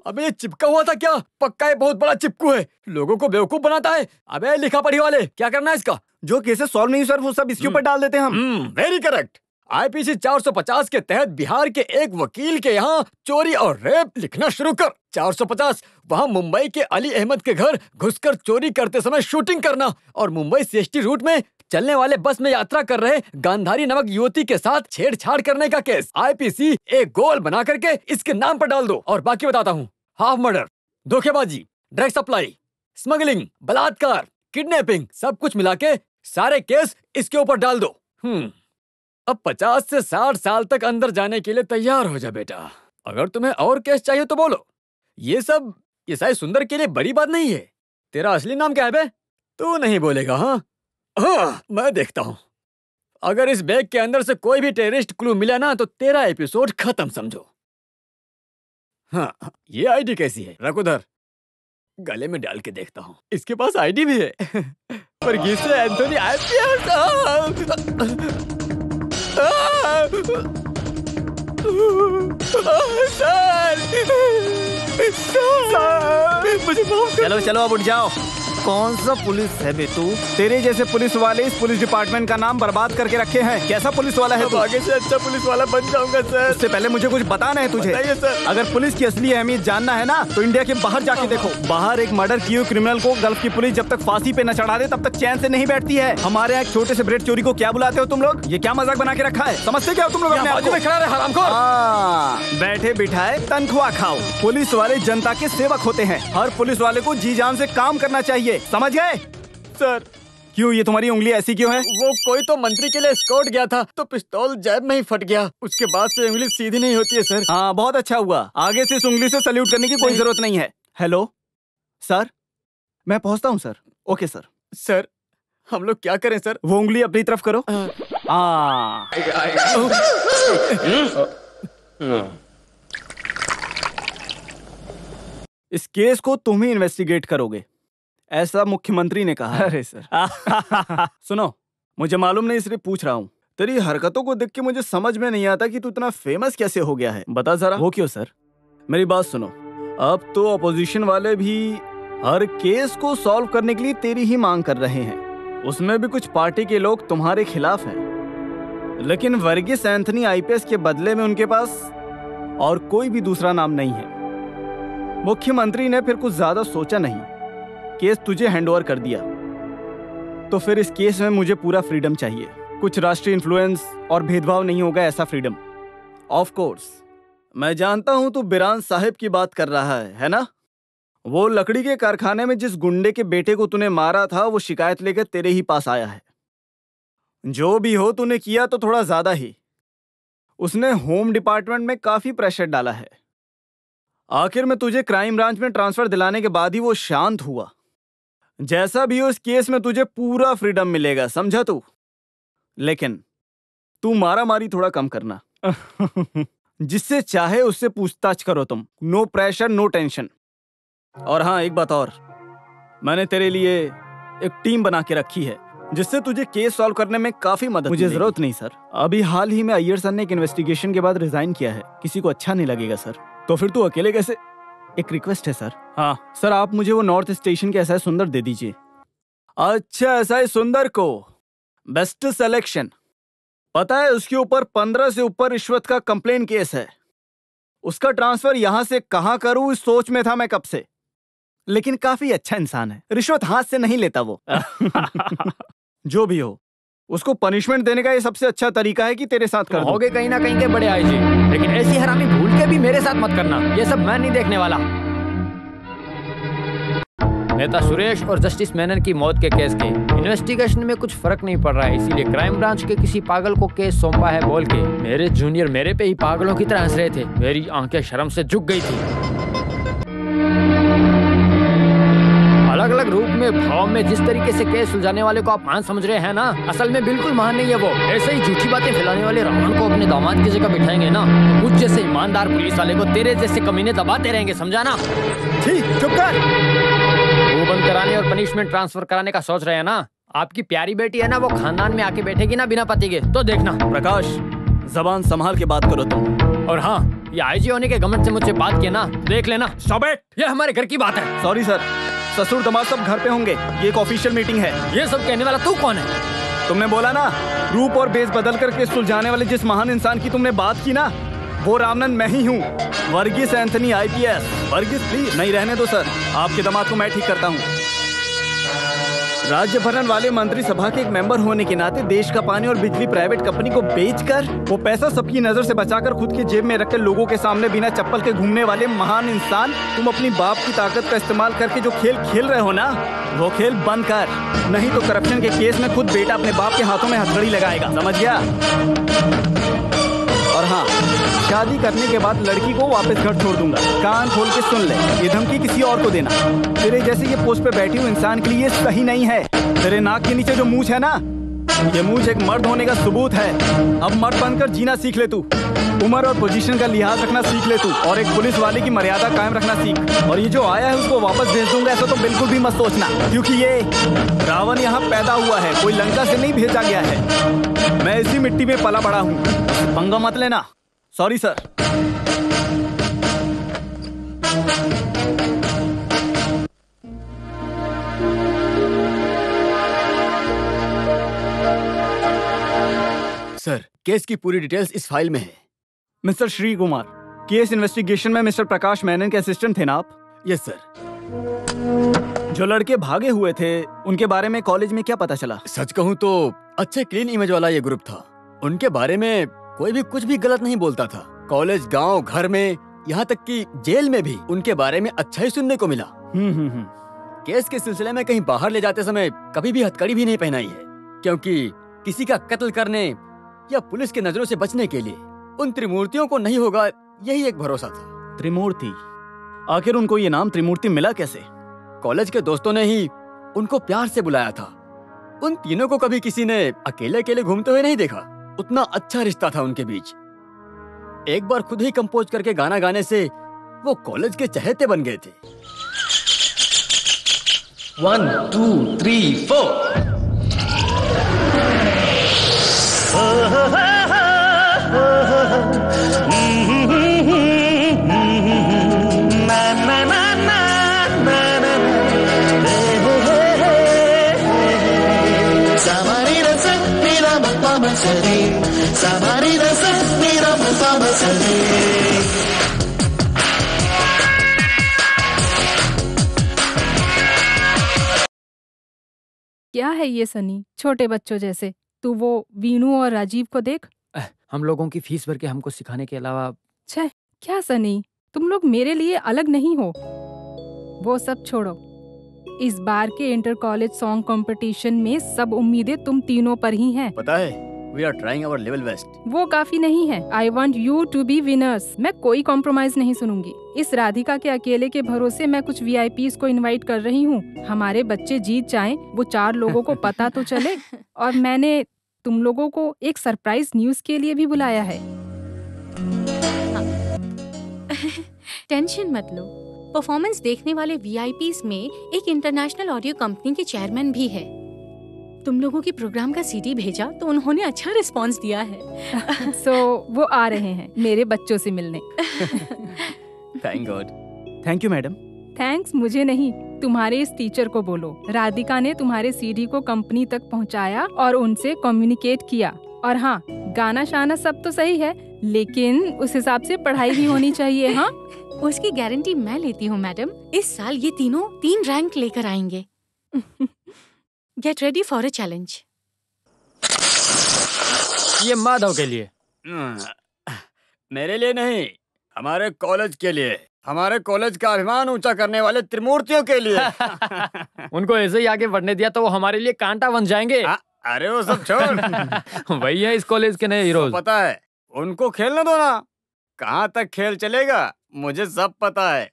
अबे ये चिपका हुआ था क्या? पक्का ये बहुत बड़ा चिपकू है, लोगों को बेवकूफ बनाता है। अबे लिखा पढ़ी वाले, क्या करना है इसका? जो केसेस सॉल्व नहीं सर वो सब इसके ऊपर डाल देते हैं हम। Very correct. आईपीसी 450 के तहत बिहार के एक वकील के यहाँ चोरी और रेप लिखना शुरू कर। 450 वहाँ मुंबई के अली अहमद के घर घुसकर चोरी करते समय शूटिंग करना और मुंबई सीएसटी रूट में चलने वाले बस में यात्रा कर रहे गांधारी नामक युवती के साथ छेड़छाड़ करने का केस आईपीसी एक गोल बना करके इसके नाम पर डाल दो। और बाकी बताता हूँ, हाफ मर्डर, धोखेबाजी, ड्रग सप्लाई, स्मगलिंग, बलात्कार, किडनैपिंग, सब कुछ मिला के सारे केस इसके ऊपर डाल दो। अब 50 से 60 साल तक अंदर जाने के लिए तैयार हो जा बेटा। अगर तुम्हें और केस चाहिए तो बोलो। ये साई सुंदर के लिए बड़ी बात नहीं है। तेरा असली नाम क्या है बे? तू नहीं बोलेगा? हाँ, मैं देखता हूँ। अगर इस बैग के अंदर से कोई भी टेररिस्ट क्लू मिला ना तो तेरा एपिसोड खत्म समझो। हाँ, ये आईडी कैसी है? रख उधर, गले में डाल के देखता हूँ। इसके पास आईडी भी है। पर किससे? Anthony IPS. चलो चलो अब उठ जाओ। कौन सा पुलिस है बे तू? तेरे जैसे पुलिस वाले इस पुलिस डिपार्टमेंट का नाम बर्बाद करके रखे हैं। कैसा पुलिस वाला है तू? आगे से अच्छा पुलिस वाला बन जाऊंगा सर। उससे पहले मुझे कुछ बताना है तुझे। सर। अगर पुलिस की असली अहमियत जानना है ना तो इंडिया के बाहर जाके देखो। बाहर एक मर्डर किए क्रिमिनल को गल्फ की पुलिस जब तक फांसी पे न चढ़ा दे तब तक चैन से नहीं बैठती है। हमारे यहाँ छोटे से ब्रेड चोरी को क्या बुलाते हो तुम लोग? ये क्या मजाक बना के रखा है? समझते क्या हो तुम लोग अपने आप को? बैठे बिठाए तनख्वाह खाओ। पुलिस वाले जनता के सेवक होते हैं। हर पुलिस वाले को जी जान से काम करना चाहिए, समझ गए? सर। क्यों ये तुम्हारी उंगली ऐसी क्यों है? वो कोई तो मंत्री के लिए स्कॉट गया था तो पिस्तौल जेब में ही फट गया। उसके बाद से उंगली सीधी नहीं होती है सर। हाँ बहुत अच्छा हुआ। आगे से इस उंगली से सल्यूट करने की कोई जरूरत नहीं है। हेलो सर, मैं पहुंचता हूँ सर। Okay sir. सर हम लोग क्या करें सर? वो उंगली अपनी तरफ करो। इस केस को तुम ही इन्वेस्टिगेट करोगे, ऐसा मुख्यमंत्री ने कहा। अरे सर। सुनो, मुझे मालूम नहीं इसलिए पूछ रहा हूँ। तेरी हरकतों को देख के मुझे समझ में नहीं आता कि तू इतना फेमस कैसे हो गया है। बता जरा। वो क्यों सर? मेरी बात सुनो, अब तो अपोजिशन वाले भी हर केस को सॉल्व करने के लिए तेरी ही मांग कर रहे हैं। उसमें भी कुछ पार्टी के लोग तुम्हारे खिलाफ हैं। लेकिन वर्गीस एंथनी आईपीएस के बदले में उनके पास और कोई भी दूसरा नाम नहीं है। मुख्यमंत्री ने फिर कुछ ज्यादा सोचा नहीं, केस तुझे हैंडओवर कर दिया। तो फिर इस केस में मुझे पूरा फ्रीडम चाहिए। कुछ राष्ट्रीय इन्फ्लुएंस और भेदभाव नहीं होगा, ऐसा फ्रीडम। ऑफ कोर्स मैं जानता हूं तू बिरान साहिब की बात कर रहा है ना? वो लकड़ी के कारखाने में जिस गुंडे के बेटे को तूने मारा था वो शिकायत लेकर तेरे ही पास आया है। जो भी हो, तूने किया तो थोड़ा ज्यादा ही। उसने होम डिपार्टमेंट में काफी प्रेशर डाला है। आखिर में तुझे क्राइम ब्रांच में ट्रांसफर दिलाने के बाद ही वो शांत हुआ। जैसा भी हो, इस केस में तुझे पूरा फ्रीडम मिलेगा, समझा तू? लेकिन तू मारा मारी थोड़ा कम करना। जिससे चाहे उससे पूछताछ करो तुम। No pressure, no tension. और हाँ, एक बात और, मैंने तेरे लिए एक टीम बना के रखी है जिससे तुझे केस सॉल्व करने में काफी मदद। मुझे जरूरत नहीं सर। अभी हाल ही में अय्यर सर ने एक इन्वेस्टिगेशन के बाद रिजाइन किया है। किसी को अच्छा नहीं लगेगा सर। तो फिर तू अकेले कैसे? एक रिक्वेस्ट है सर। हाँ सर, आप मुझे वो नॉर्थ स्टेशन के एसआई सुंदर दे दीजिए। अच्छा, एसआई सुंदर को बेस्ट सिलेक्शन। पता है उसके ऊपर 15 से ऊपर रिश्वत का कंप्लेन केस है। उसका ट्रांसफर यहां से कहां करूं इस सोच में था मैं कब से। लेकिन काफी अच्छा इंसान है, रिश्वत हाथ से नहीं लेता वो। जो भी हो, उसको पनिशमेंट देने का ये सबसे अच्छा तरीका है कि तेरे साथ कर दूं। होगे कहीं ना कहीं के बड़े आईजी, लेकिन ऐसी हरामी भूल के भी मेरे साथ मत करना। ये सब मैं नहीं देखने वाला। नेता सुरेश और जस्टिस मेनन की मौत के केस के इन्वेस्टिगेशन में कुछ फर्क नहीं पड़ रहा है, इसीलिए क्राइम ब्रांच के किसी पागल को केस सौंपा है बोल के मेरे जूनियर मेरे पे ही पागलों की तरह हंस रहे थे। मेरी आंखें शर्म से झुक गई थी। अलग अलग रूप में भाव में जिस तरीके से केस सुलझाने वाले को आप महान समझ रहे हैं ना, असल में बिल्कुल महान नहीं है वो। ऐसे ही झूठी बातें फैलाने वाले रावण को अपने दामाद की जगह बिठाएंगे ना, मुझ जैसे ईमानदार पुलिस वाले को तेरे जैसे कमीने दबाते रहेंगे, समझा ना? चुप कर। वो बंद कराने और पनिशमेंट ट्रांसफर कराने का सोच रहे हैं ना? आपकी प्यारी बेटी है ना, वो खानदान में आके बैठेगी ना बिना पति के, तो देखना। प्रकाश, जबान संभाल के बात करो तुम। और हाँ, ये आईजी होने के घमंड से मुझसे बात किया ना, देख लेना। स्टॉप इट, ये हमारे घर की बात है। सॉरी सर, ससुर दामाद सब घर पे होंगे, ये एक ऑफिशियल मीटिंग है। ये सब कहने वाला तू कौन है? तुमने बोला ना, रूप और बेस बदल कर केस सुलझाने वाले जिस महान इंसान की तुमने बात की ना, वो रामनंद मैं ही हूँ, वर्गीस एंथनी IPS। वर्गीस प्लीज। नहीं, रहने दो सर, आपके दामाद को मैं ठीक करता हूँ। राज्य भरण वाले मंत्रिसभा के एक मेंबर होने के नाते देश का पानी और बिजली प्राइवेट कंपनी को बेचकर वो पैसा सबकी नजर से बचाकर खुद की जेब में रखकर लोगों के सामने बिना चप्पल के घूमने वाले महान इंसान, तुम अपनी बाप की ताकत का इस्तेमाल करके जो खेल खेल रहे हो ना, वो खेल बंद कर, नहीं तो करप्शन के केस में खुद बेटा अपने बाप के हाथों में हथकड़ी लगाएगा, समझ गया? और हाँ, शादी करने के बाद लड़की को वापस घर छोड़ दूंगा। कान खोल के सुन ले, ये धमकी किसी और को देना। तेरे जैसे ये पोस्ट पे बैठी हुई इंसान के लिए ये सही नहीं है। तेरे नाक के नीचे जो मूंछ है ना, ये मूंछ एक मर्द होने का सबूत है। अब मर्द बनकर जीना सीख ले तू, उम्र और पोजीशन का लिहाज रखना सीख ले तू, और एक पुलिस वाले की मर्यादा कायम रखना सीख। और ये जो आया है उसको वापस भेज दूंगा, ऐसा तो बिल्कुल भी मत सोचना, क्योंकि ये रावण यहाँ पैदा हुआ है, कोई लंका से नहीं भेजा गया है। मैं इसी मिट्टी में पला बड़ा हूँ, पंगा मत लेना। Sorry sir. सर, केस की पूरी डिटेल्स इस फाइल में है। Mister Shri Kumar, case investigation में मिस्टर प्रकाश मेनन के असिस्टेंट थे ना आप? Yes sir. जो लड़के भागे हुए थे उनके बारे में कॉलेज में क्या पता चला? सच कहूँ तो अच्छे क्लीन इमेज वाला ये ग्रुप था। उनके बारे में कोई भी कुछ भी गलत नहीं बोलता था। कॉलेज, गांव, घर में, यहाँ तक कि जेल में भी उनके बारे में अच्छा ही सुनने को मिला। केस के सिलसिले में कहीं बाहर ले जाते समय कभी भी हथकड़ी भी नहीं पहनाई है, क्योंकि किसी का कत्ल करने या पुलिस की नजरों से बचने के लिए उन त्रिमूर्तियों को नहीं होगा, यही एक भरोसा था। त्रिमूर्ति? आखिर उनको ये नाम त्रिमूर्ति मिला कैसे? कॉलेज के दोस्तों ने ही उनको प्यार से बुलाया था। उन तीनों को कभी किसी ने अकेले अकेले घूमते हुए नहीं देखा। उतना अच्छा रिश्ता था उनके बीच। एक बार खुद ही कंपोज करके गाना गाने से वो कॉलेज के चहेते बन गए थे। 1 2 3 4 क्या है ये सनी, छोटे बच्चों जैसे? तू वो वीनू और राजीव को देख। हम लोगों की फीस भर के हमको सिखाने के अलावा। छे, क्या सनी, तुम लोग मेरे लिए अलग नहीं हो। वो सब छोड़ो, इस बार के इंटर कॉलेज सॉन्ग कंपटीशन में सब उम्मीदें तुम तीनों पर ही हैं। पता है, we are trying our level best. वो काफी नहीं है। I want you to be winners. मैं कोई कॉम्प्रोमाइज नहीं सुनूंगी। इस राधिका के अकेले के भरोसे मैं कुछ VIPs को इनवाइट कर रही हूँ। हमारे बच्चे जीत जाएं, वो 4 लोगों को पता तो चले। और मैंने तुम लोगों को एक सरप्राइज न्यूज के लिए भी बुलाया है। टेंशन मत लो, परफॉर्मेंस देखने वाले VIPs में एक इंटरनेशनल ऑडियो कंपनी के चेयरमैन भी है। तुम लोगों की प्रोग्राम का CD भेजा तो उन्होंने अच्छा रिस्पांस दिया है। सो वो आ रहे हैं मेरे बच्चों से मिलने। Thank God. Thank you madam. Thanks मुझे नहीं, तुम्हारे इस टीचर को बोलो। राधिका ने तुम्हारे CD को कंपनी तक पहुंचाया और उनसे कम्युनिकेट किया। और हाँ, गाना शाना सब तो सही है, लेकिन उस हिसाब से पढ़ाई भी होनी चाहिए। हाँ, उसकी गारंटी मैं लेती हूँ मैडम। इस साल ये तीनों 3 रैंक लेकर आएंगे। Get ready for a challenge. ये माधव के लिए। मेरे लिए नहीं, हमारे कॉलेज के लिए। हमारे कॉलेज का अभिमान ऊंचा करने वाले त्रिमूर्तियों के लिए। उनको ऐसे ही आगे बढ़ने दिया तो वो हमारे लिए कांटा बन जाएंगे। अरे वो सब छोड़। वही है इस कॉलेज के नए हीरोज। पता है, उनको खेलने दो ना। कहाँ तक खेल चलेगा मुझे सब पता है।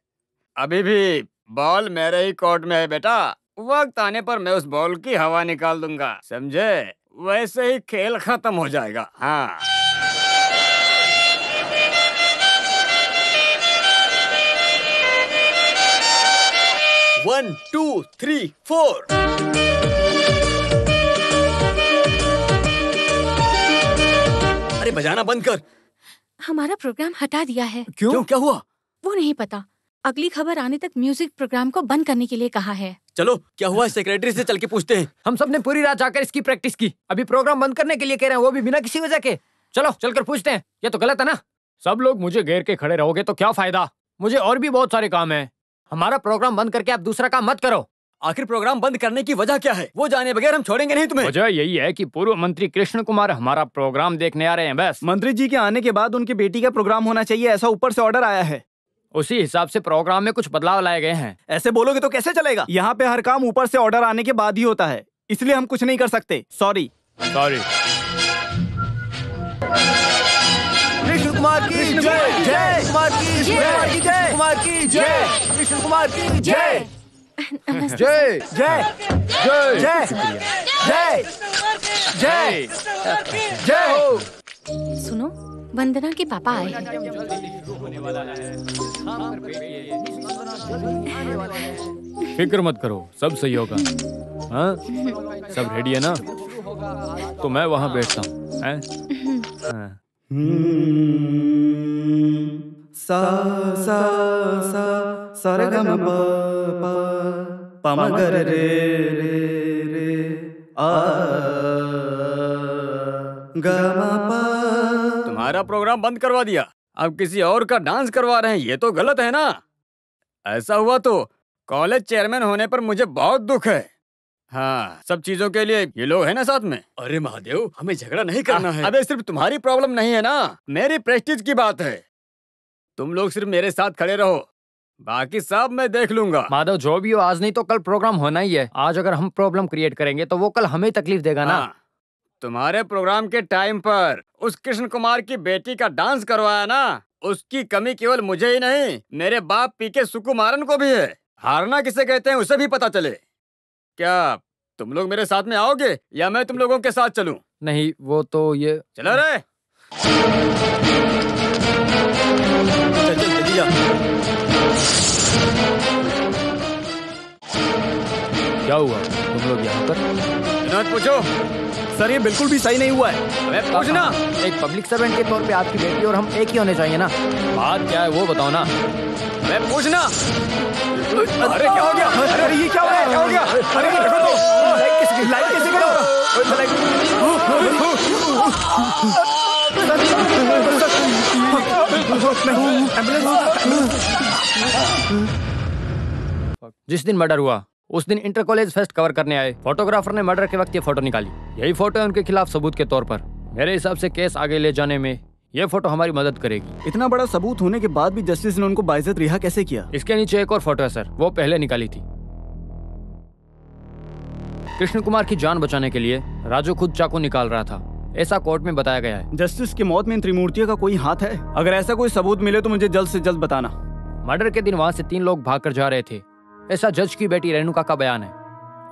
अभी भी बॉल मेरे ही कोर्ट में है बेटा। वक्त आने पर मैं उस बॉल की हवा निकाल दूंगा, समझे? वैसे ही खेल खत्म हो जाएगा। हाँ, One, two, three, four. अरे बजाना बंद कर। हमारा प्रोग्राम हटा दिया है। क्यों? क्या हुआ? वो नहीं पता। अगली खबर आने तक म्यूजिक प्रोग्राम को बंद करने के लिए कहा है। चलो, क्या हुआ सेक्रेटरी से चल के पूछते हैं। हम सब ने पूरी रात जाकर इसकी प्रैक्टिस की, अभी प्रोग्राम बंद करने के लिए कह रहे हैं, वो भी बिना किसी वजह के। चलो चलकर पूछते हैं। ये तो गलत है ना। सब लोग मुझे घेर के खड़े रहोगे तो क्या फायदा? मुझे और भी बहुत सारे काम है। हमारा प्रोग्राम बंद करके आप दूसरा काम मत करो। आखिर प्रोग्राम बंद करने की वजह क्या है? वो जाने बगैर हम छोड़ेंगे नहीं तुम्हें। वजह यही है कि पूर्व मंत्री कृष्ण कुमार हमारा प्रोग्राम देखने आ रहे हैं। बस मंत्री जी के आने के बाद उनकी बेटी का प्रोग्राम होना चाहिए, ऐसा ऊपर से ऑर्डर आया है। उसी हिसाब से प्रोग्राम में कुछ बदलाव लाए गए हैं। ऐसे बोलोगे तो कैसे चलेगा? यहाँ पे हर काम ऊपर से ऑर्डर आने के बाद ही होता है, इसलिए हम कुछ नहीं कर सकते। सॉरी। कृष्ण कुमार की जय, जय कुमार की जय, जय कुमार की जय, कृष्ण कुमार की जय, जय जय जय जय जय जय जय हो। सुनो, वंदना के पापा आए हैं। फिक्र मत करो, सब सही होगा। हाँ, सब रेडी है ना? तो मैं वहाँ बैठता हूँ। हाँ। सा सा सा सा रे ग म प प प म ग रे रे रे आ ग म प। तुम्हारा प्रोग्राम बंद करवा दिया, अब किसी और का डांस करवा रहे हैं। ये तो गलत है ना। ऐसा हुआ तो कॉलेज चेयरमैन होने पर मुझे बहुत दुख है। हाँ, सब चीजों के लिए ये लोग हैं ना साथ में। अरे महादेव, हमें झगड़ा नहीं करना है। अबे सिर्फ तुम्हारी प्रॉब्लम नहीं है ना, मेरी प्रेस्टीज की बात है। तुम लोग सिर्फ मेरे साथ खड़े रहो, बाकी सब मैं देख लूंगा। माधव, जो भी हो, आज नहीं तो कल प्रोग्राम होना ही है। आज अगर हम प्रॉब्लम क्रिएट करेंगे तो वो कल हमें तकलीफ देगा ना। तुम्हारे प्रोग्राम के टाइम पर उस कृष्ण कुमार की बेटी का डांस करवाया ना, उसकी कमी केवल मुझे ही नहीं, मेरे बाप पीके सुकुमारन को भी है। हारना किसे कहते हैं उसे भी पता चले। क्या तुम लोग मेरे साथ में आओगे या मैं तुम लोगों के साथ चलूं? नहीं, वो तो ये चलो रे। चल चल जल्दी जा। क्या हुआ? तुम लोग यहाँ पर? विनोद पूछो। सर, ये बिल्कुल भी सही नहीं हुआ है। अबे पूछना। एक पब्लिक सर्वेंट के तौर पे आपकी बेटी और हम एक ही होने चाहिए ना। बात क्या है वो बताओ ना। अबे पूछना। अरे क्या हो गया? अरे ये क्या हो गया? क्या हो गया? अरे ये देखो तो, लाइट कैसे करो? जिस दिन मर्डर हुआ उस दिन इंटर कॉलेज फेस्ट कवर करने आए फोटोग्राफर ने मर्डर के वक्त ये फोटो निकाली। यही फोटो है उनके खिलाफ सबूत के तौर पर। मेरे हिसाब से केस आगे ले जाने में ये फोटो हमारी मदद करेगी। इतना बड़ा सबूत होने के बाद भी जस्टिस ने उनको बाइज्जत रिहा कैसे किया? इसके नीचे एक और फोटो है सर, वो पहले निकाली थी। कृष्ण कुमार की जान बचाने के लिए राजू खुद चाकू निकाल रहा था, ऐसा कोर्ट में बताया गया है। जस्टिस की मौत में इन त्रिमूर्तियों का कोई हाथ है? अगर ऐसा कोई सबूत मिले तो मुझे जल्द से जल्द बताना। मर्डर के दिन वहां से 3 लोग भागकर जा रहे थे, ऐसा जज की बेटी रेणुका का बयान है।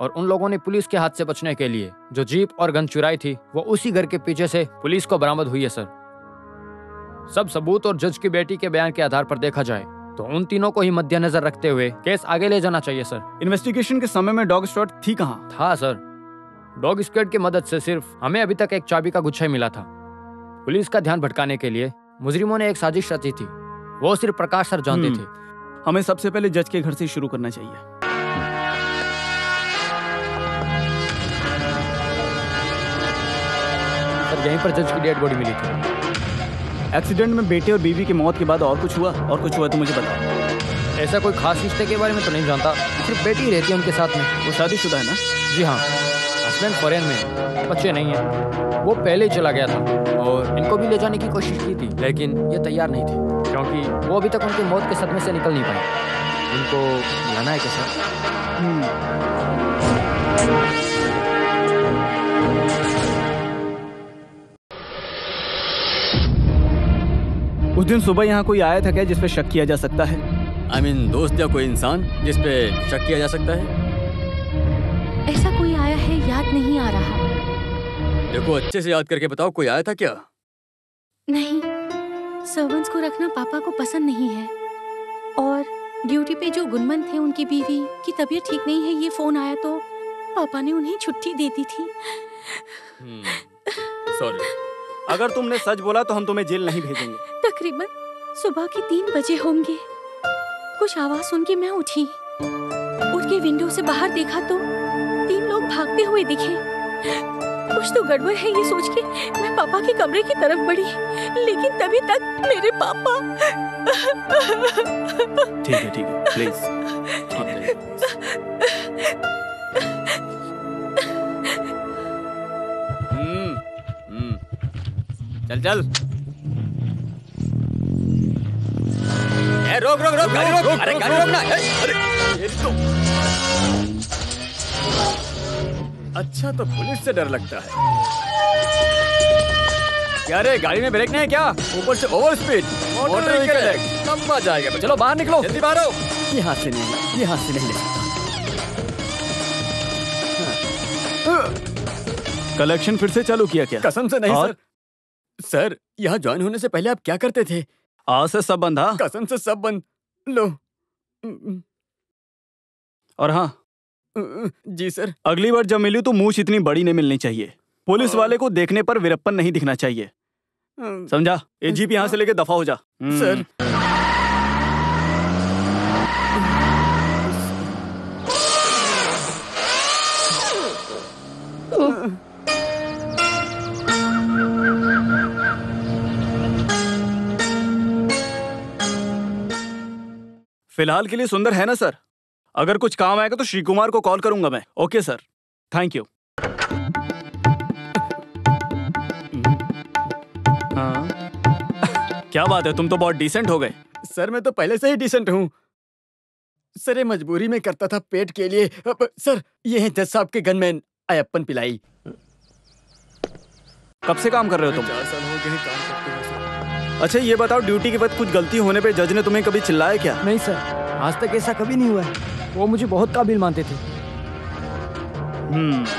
और उन लोगों ने पुलिस के हाथ से बचने के लिए जो जीप और गन चुराई थी वो उसी घर के पीछे से पुलिस को बरामद हुई है सर। सब सबूत और जज की बेटी के बयान के आधार पर देखा जाए तो उन तीनों को ही मद्देनजर रखते हुए केस आगे ले जाना चाहिए सर। इन्वेस्टिगेशन के समय में डॉग स्क्वाड थी कहाँ? था सर, डॉग स्क्वाड की मदद से सिर्फ हमें अभी तक एक चाबी का गुच्छा ही मिला था। पुलिस का ध्यान भटकाने के लिए मुजरिमों ने एक साजिश रची थी, वो सिर्फ प्रकाश सर जानते थे। हमें सबसे पहले जज के घर से शुरू करना चाहिए। सर, यहीं पर जज की डेड बॉडी मिली थी। एक्सीडेंट में बेटे और बीवी की मौत के बाद और कुछ हुआ? और कुछ हुआ तो मुझे बताओ। ऐसा कोई खास रिश्ते के बारे में तो नहीं जानता, सिर्फ बेटी रहती है उनके साथ में। वो शादीशुदा है ना? जी हाँ, हस्बैंड फॉरेन में, बच्चे नहीं हैं। वो पहले ही चला गया था और इनको भी ले जाने की कोशिश की थी लेकिन ये तैयार नहीं थे। क्योंकि वो अभी तक उनकी मौत के सदमे से निकल नहीं पाए। उनको लाना है क्या सर? उस दिन सुबह यहाँ कोई आया था क्या जिस पे शक किया जा सकता है? I mean, दोस्त या कोई इंसान जिस पे शक किया जा सकता है? ऐसा कोई आया है, याद नहीं आ रहा। देखो अच्छे से याद करके बताओ, कोई आया था क्या? नहीं, सर्वेंट्स को रखना पापा को पसंद नहीं है। और ड्यूटी पे जो गुनमन थे, उनकी बीवी की तबीयत ठीक नहीं है, ये फोन आया तो पापा ने उन्हें छुट्टी दे दी थी। सॉरी। अगर तुमने सच बोला तो हम तुम्हें जेल नहीं भेजेंगे। तकरीबन सुबह के 3 बजे होंगे। कुछ आवाज सुन के मैं उठी, उठ के विंडो से बाहर देखा तो 3 लोग भागते हुए दिखे। कुछ तो गड़बड़ है ये सोच के मैं पापा के कमरे की तरफ बढ़ी, लेकिन तभी तक मेरे पापा। ठीक है प्लीज। चल रोक गाड़ी रोक। अरे गाड़ी रोकना। अरे ये तो अच्छा, तो पुलिस से डर लगता है क्या? रे गाड़ी में ब्रेक नहीं है क्या? ऊपर से ओवर स्पीड मोटर व्हीकल है, लंबा जाएगा। चलो बाहर निकलो, जल्दी बाहर आओ। यहाँ से नहीं ले। कलेक्शन फिर से चालू किया क्या? कसम से नहीं सर, यहाँ ज्वाइन होने से पहले आप क्या करते थे? आज से सब बंद। हाँ, कसम से सब बंद। लो। और हाँ जी सर। अगली बार जब मिली तो मूछ इतनी बड़ी नहीं मिलनी चाहिए। पुलिस वाले को देखने पर वीरप्पन नहीं दिखना चाहिए, समझा? एजीपी यहाँ से लेके दफा हो जा। सर फिलहाल के लिए सुंदर है ना सर? अगर कुछ काम आएगा तो श्री कुमार को कॉल करूंगा मैं। Okay sir, thank you. हाँ क्या बात है, तुम तो बहुत डिसेंट हो गए। सर मैं तो पहले से ही डिसेंट हूँ सर, ये मजबूरी में करता था पेट के लिए। सर ये है जज साहब के गनमैन अयप्पन पिलाई। कब से काम कर रहे हो तुम? 4 साल हो गए काम करते हुए सर। अच्छा ये बताओ, ड्यूटी के वक्त कुछ गलती होने पे जज ने तुम्हें कभी चिल्लाया क्या? नहीं सर, आज तक ऐसा कभी नहीं हुआ है। वो मुझे बहुत काबिल मानते थे।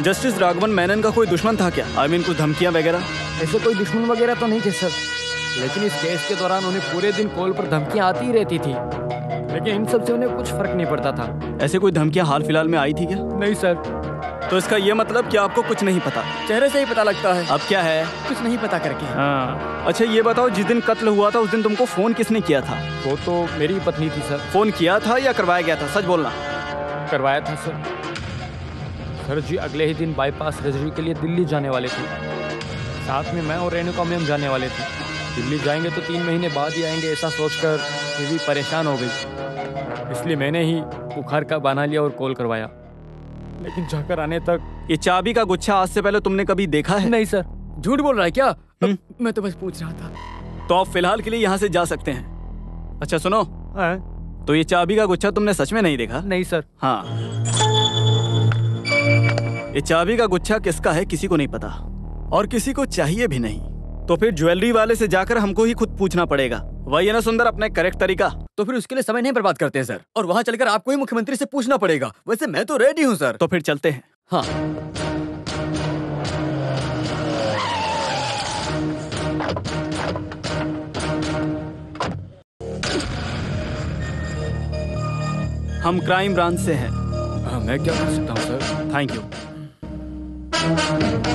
जस्टिस राघवन मेनन का कोई दुश्मन था क्या? आई मीन कुछ धमकियां वगैरह? ऐसे कोई दुश्मन वगैरह तो नहीं थे सर, लेकिन इस केस के दौरान उन्हें पूरे दिन कॉल पर धमकियां आती ही रहती थी, लेकिन इन सब से उन्हें कुछ फर्क नहीं पड़ता था। ऐसे कोई धमकियां हाल फिलहाल में आई थी क्या? नहीं सर। तो इसका ये मतलब कि आपको कुछ नहीं पता? चेहरे से ही पता लगता है। अब क्या है? कुछ नहीं पता करके। हाँ। अच्छा ये बताओ, जिस दिन कत्ल हुआ था उस दिन तुमको फोन किसने किया था? वो तो मेरी पत्नी थी सर। फोन किया था या करवाया गया था? सच बोलना। करवाया था सर जी अगले ही दिन बाईपास सर्जरी के लिए दिल्ली जाने वाले थे। साथ में मैं और रेणुका मैम जाने वाले थे। दिल्ली जाएंगे तो 3 महीने बाद ही आएंगे, ऐसा सोचकर बीवी परेशान हो गई, इसलिए मैंने ही बुखार का बहाना लिया और कॉल करवाया। लेकिन जाकर आने तक ये चाबी का गुच्छा आज से पहले तुमने कभी देखा है? नहीं सर। झूठ बोल रहा है क्या? मैं तो बस पूछ रहा था। तो आप फिलहाल के लिए यहाँ से जा सकते हैं। अच्छा सुनो, तो ये चाबी का गुच्छा तुमने सच में नहीं देखा? नहीं सर। हाँ, ये चाबी का गुच्छा किसका है किसी को नहीं पता, और किसी को चाहिए भी नहीं। तो फिर ज्वेलरी वाले से जाकर हमको ही खुद पूछना पड़ेगा, वही है ना सुंदर अपना करेक्ट तरीका? तो फिर उसके लिए समय नहीं बर्बाद करते हैं सर, और वहाँ चलकर आपको ही मुख्यमंत्री से पूछना पड़ेगा। वैसे मैं तो रेडी हूँ सर। तो फिर चलते हैं। हाँ। हम क्राइम ब्रांच से हैं। हाँ, मैं क्या कर सकता हूँ सर? Thank you.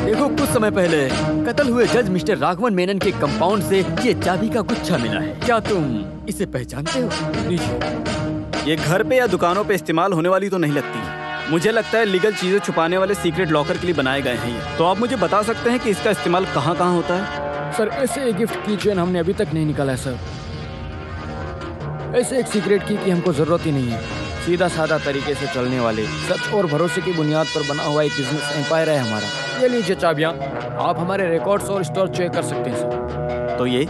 देखो कुछ समय पहले कत्ल हुए जज मिस्टर राघवन मेनन के कंपाउंड से ये चाबी का गुच्छा मिला है। क्या तुम इसे पहचानते हो? ये घर पे या दुकानों पे इस्तेमाल होने वाली तो नहीं लगती। मुझे लगता है लीगल चीजें छुपाने वाले सीक्रेट लॉकर के लिए बनाए गए हैं ये। तो आप मुझे बता सकते हैं कि इसका इस्तेमाल कहाँ कहाँ होता है? सर ऐसे एक गिफ्ट की चेन हमने अभी तक नहीं निकाला है सर। ऐसे एक सीक्रेट की कि हमको जरूरत ही नहीं है। सीधा साधा तरीके से चलने वाले, सच और भरोसे की बुनियाद पर बना हुआ एक बिजनेस एम्पायर है हमारा। ये लीजिए चाबियाँ, आप हमारे रिकॉर्ड्स और स्टोर चेक कर सकते हैं सर। तो ये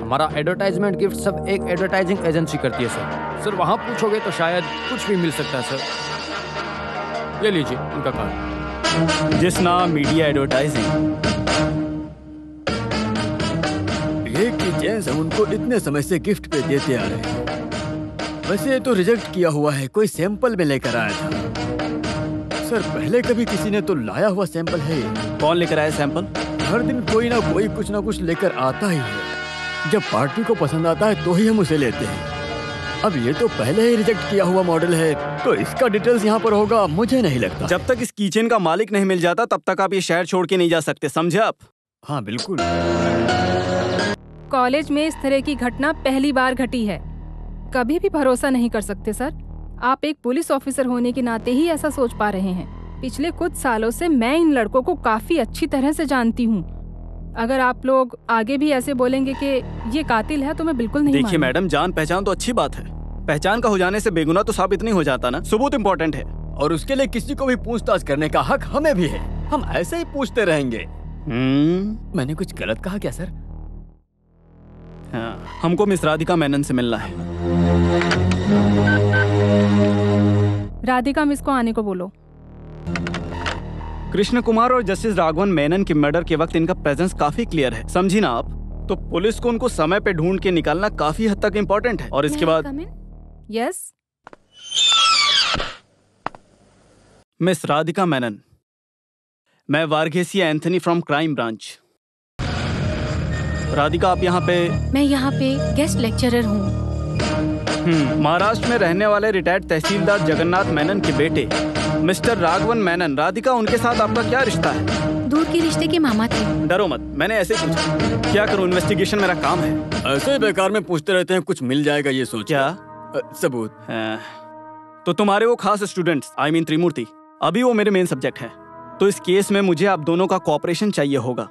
हमारा एडवर्टाइजमेंट गिफ्ट सब एक एडवर्टाइजिंग एजेंसी करती है सर। सर वहाँ पूछोगे तो शायद कुछ भी मिल सकता है सर। ले लीजिए इनका कार्ड। जिस नाम मीडिया एडवर्टाइजिंग। ये कि जेम्स हम उनको इतने समय से गिफ्ट पे देते आ रहे हैं। वैसे ये तो रिजेक्ट किया हुआ है, कोई सैंपल में लेकर आया था। सर पहले कभी किसी ने तो लाया हुआ सैंपल है ये। कौन लेकर आया सैंपल? हर दिन कोई ना कोई कुछ ना कुछ लेकर आता ही है। जब पार्टी को पसंद आता है तो ही हम उसे लेते हैं। अब ये तो पहले ही रिजेक्ट किया हुआ मॉडल है, तो इसका डिटेल्स यहाँ पर होगा मुझे नहीं लगता। जब तक इस कीचेन का मालिक नहीं मिल जाता तब तक आप ये शहर छोड़ के नहीं जा सकते, समझे आप? हाँ बिल्कुल। कॉलेज में इस तरह की घटना पहली बार घटी है। कभी भी भरोसा नहीं कर सकते सर। आप एक पुलिस ऑफिसर होने के नाते ही ऐसा सोच पा रहे हैं। पिछले कुछ सालों से मैं इन लड़कों को काफी अच्छी तरह से जानती हूँ। अगर आप लोग आगे भी ऐसे बोलेंगे कि ये कातिल है तो मैं बिल्कुल नहीं। देखिए मैडम, जान पहचान तो अच्छी बात है, पहचान का हो जाने से बेगुनाह तो साबित नहीं हो जाता ना। सबूत इम्पोर्टेंट है और उसके लिए किसी को भी पूछताछ करने का हक हमें भी है। हम ऐसे ही पूछते रहेंगे। मैंने कुछ गलत कहा क्या सर? हाँ, हमको मिस राधिका मेनन से मिलना है। राधिका मिस को आने को बोलो। कृष्ण कुमार और जस्टिस राघवन मेनन के मर्डर के वक्त इनका प्रेजेंस काफी क्लियर है, समझी ना आप? तो पुलिस को उनको समय पे ढूंढ के निकालना काफी हद तक इम्पोर्टेंट है। और इसके बाद यस मिस राधिका मेनन, मैं Varghese Anthony from crime branch. Radhika आप यहाँ पे? मैं यहाँ पे गेस्ट लेक्चरर हूँ। महाराष्ट्र में रहने वाले रिटायर्ड तहसीलदार जगन्नाथ मेनन के बेटे मिस्टर राघवन मेनन। राधिका, उनके साथ आपका क्या रिश्ता है? दूर के रिश्ते के मामा थे। डरो मत, मैंने ऐसे ही पूछा। क्या करूं, इन्वेस्टिगेशन मेरा काम है। ऐसे ही बेकार में पूछते रहते हैं, कुछ मिल जाएगा ये सोच। क्या सबूत? तो तुम्हारे वो खास स्टूडेंट्स, आई मीन त्रिमूर्ति, अभी वो मेरे मेन सब्जेक्ट है। तो इस केस में मुझे आप दोनों का कोऑपरेशन चाहिए होगा।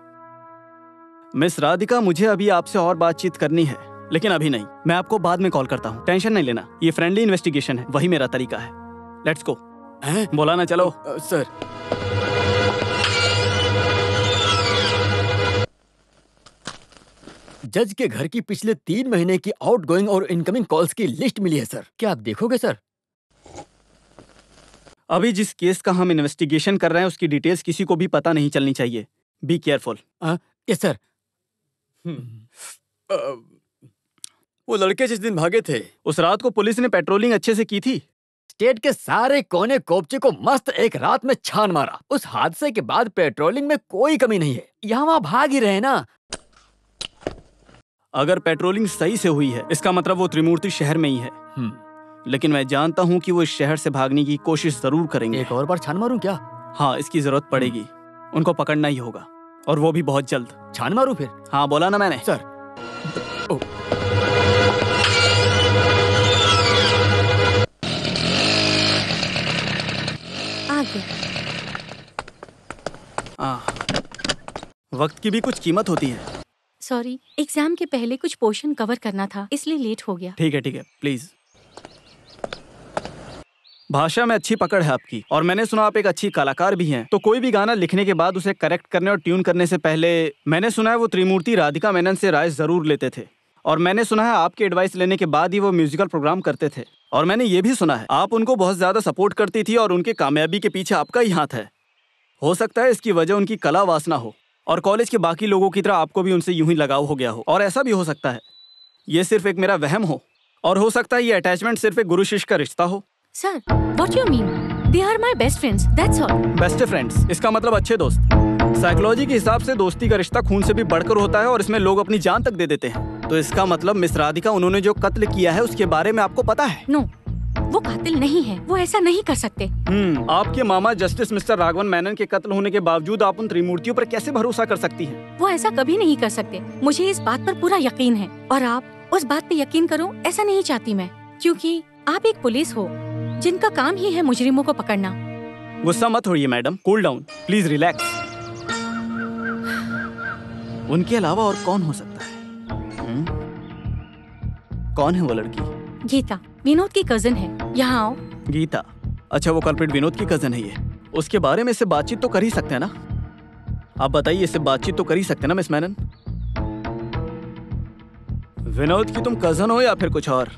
मिस राधिका, मुझे अभी आपसे और बातचीत करनी है, लेकिन अभी नहीं। मैं आपको बाद में कॉल करता हूँ, टेंशन नहीं लेना। ये फ्रेंडली इन्वेस्टिगेशन है, वही मेरा तरीका है। Let's go. बोला ना, चलो। सर जज के घर की पिछले 3 महीने की आउटगोइंग और इनकमिंग कॉल्स की लिस्ट मिली है सर। क्या आप देखोगे सर? अभी जिस केस का हम इन्वेस्टिगेशन कर रहे हैं उसकी डिटेल्स किसी को भी पता नहीं चलनी चाहिए। Be careful. Yes sir. वो लड़के जिस दिन भागे थे, उस रात को पुलिस ने पेट्रोलिंग अच्छे से की थी। स्टेट के सारे कोने कोपचे को मस्त एक रात में छान मारा। उस हादसे के बाद पेट्रोलिंग में कोई कमी नहीं है। यहाँ वहाँ भाग ही रहे ना। अगर पेट्रोलिंग सही से हुई है इसका मतलब वो त्रिमूर्ति शहर में ही है। लेकिन मैं जानता हूँ कि वो इस शहर से भागने की कोशिश जरूर करेंगे। एक और बार छान मारूं क्या? हाँ, इसकी जरूरत पड़ेगी। उनको पकड़ना ही होगा, और वो भी बहुत जल्द। छान मारूं फिर? हाँ, बोला ना मैंने। सर वक्त की भी कुछ कीमत होती है। सॉरी, एग्जाम के पहले कुछ पोर्शन कवर करना था, इसलिए लेट हो गया। ठीक है प्लीज। भाषा में अच्छी पकड़ है आपकी, और मैंने सुना आप एक अच्छी कलाकार भी हैं। तो कोई भी गाना लिखने के बाद उसे करेक्ट करने और ट्यून करने से पहले मैंने सुना है वो त्रिमूर्ति राधिका मेनन से राय जरूर लेते थे। और मैंने सुना है आपकी एडवाइस लेने के बाद ही वो म्यूजिकल प्रोग्राम करते थे। और मैंने ये भी सुना है आप उनको बहुत ज्यादा सपोर्ट करती थी और उनके कामयाबी के पीछे आपका ही हाथ है। हो सकता है इसकी वजह उनकी कला वासना हो, और कॉलेज के बाकी लोगों की तरह आपको भी उनसे यूं ही लगाव हो गया हो। और ऐसा भी हो सकता है ये सिर्फ एक मेरा वहम हो, और हो सकता है ये अटैचमेंट सिर्फ एक गुरु शिष्य का रिश्ता हो। Sir, what you mean? They are my best friends, that's all. Best friends, इसका मतलब अच्छे दोस्त। साइकोलॉजी के हिसाब से दोस्ती का रिश्ता खून से भी बढ़कर होता है, और इसमें लोग अपनी जान तक दे देते हैं। तो इसका मतलब मिस राधिका, उन्होंने जो कत्ल किया है उसके बारे में आपको पता है? नो, वो कातिल नहीं है, वो ऐसा नहीं कर सकते। आपके मामा जस्टिस मिस्टर राघवन मेनन के कत्ल होने के बावजूद आप उन त्रिमूर्तियों पर कैसे भरोसा कर सकती हैं? वो ऐसा कभी नहीं कर सकते, मुझे इस बात पर पूरा यकीन है। और आप उस बात पे यकीन करो, ऐसा नहीं चाहती मैं, क्योंकि आप एक पुलिस हो जिनका काम ही है मुजरिमों को पकड़ना। गुस्सा मत होइए madam, cool down, please relax. उनके अलावा और कौन हो सकता है? कौन है वो लड़की? गीता, विनोद की कजन है। यहाँ आओ। गीता? अच्छा, वो कल्प्रिट विनोद की कजन है ये। उसके बारे में इससे बातचीत तो कर ही सकते हैं ना? आप बताइए, इससे बातचीत तो कर ही सकते हैं ना मिस मेनन? विनोद की तुम कजन हो या फिर कुछ और?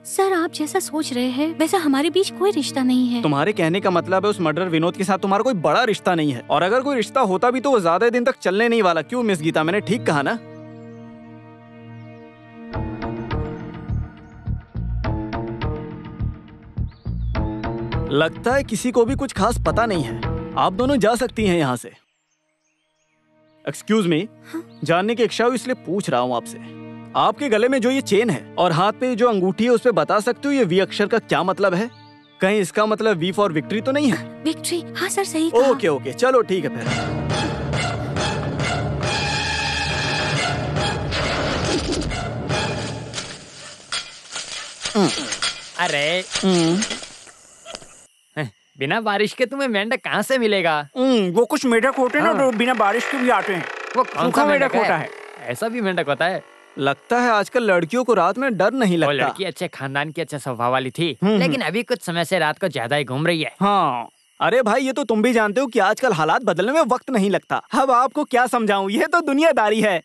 सर आप जैसा सोच रहे हैं वैसा हमारे बीच कोई रिश्ता नहीं है। तुम्हारे कहने का मतलब है उस मर्डर विनोद के साथ तुम्हारा कोई बड़ा रिश्ता नहीं है, और अगर कोई रिश्ता होता भी तो वो ज्यादा दिन तक चलने नहीं वाला। क्यों मिस गीता, मैंने ठीक कहा ना? लगता है किसी को भी कुछ खास पता नहीं है। आप दोनों जा सकती हैं यहाँ से। एक्सक्यूज मी, जानने की इच्छा हुई इसलिए पूछ रहा हूँ आपसे। आपके गले में जो ये चेन है और हाथ पे जो अंगूठी है उस पे बता सकते हो ये वी अक्षर का क्या मतलब है? कहीं इसका मतलब वी फॉर विक्ट्री तो नहीं है? विक्ट्री? हाँ सर सही कहा। ओके ओके चलो ठीक है फिर। अरे बिना बारिश के तुम्हें मेंढक कहाँ से मिलेगा? वो कुछ मेढक होते हैं ना जो बिना बारिश के भी आते हैं। वो कौन सा मेंढक होता है? ऐसा भी मेंढक होता है? लगता है आजकल लड़कियों को रात में डर नहीं वो लगता। लड़की अच्छे खानदान की, अच्छे स्वभाव वाली थी, लेकिन अभी कुछ समय से रात को ज्यादा ही घूम रही है। हाँ अरे भाई ये तो तुम भी जानते हो कि आजकल हालात बदलने में वक्त नहीं लगता। अब आपको क्या समझाऊं, ये तो दुनियादारी है।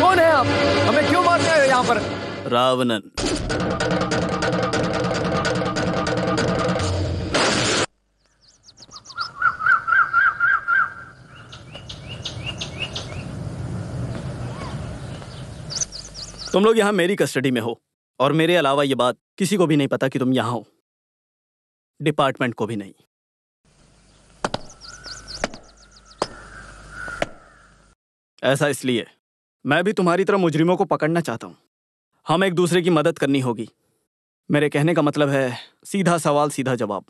कौन है आप? हमें क्यों मारते हैं यहाँ पर? रावणन। तुम लोग यहाँ मेरी कस्टडी में हो और मेरे अलावा ये बात किसी को भी नहीं पता कि तुम यहाँ हो। डिपार्टमेंट को भी नहीं। ऐसा इसलिए मैं भी तुम्हारी तरह मुजरिमों को पकड़ना चाहता हूं। हम एक दूसरे की मदद करनी होगी। मेरे कहने का मतलब है सीधा सवाल सीधा जवाब।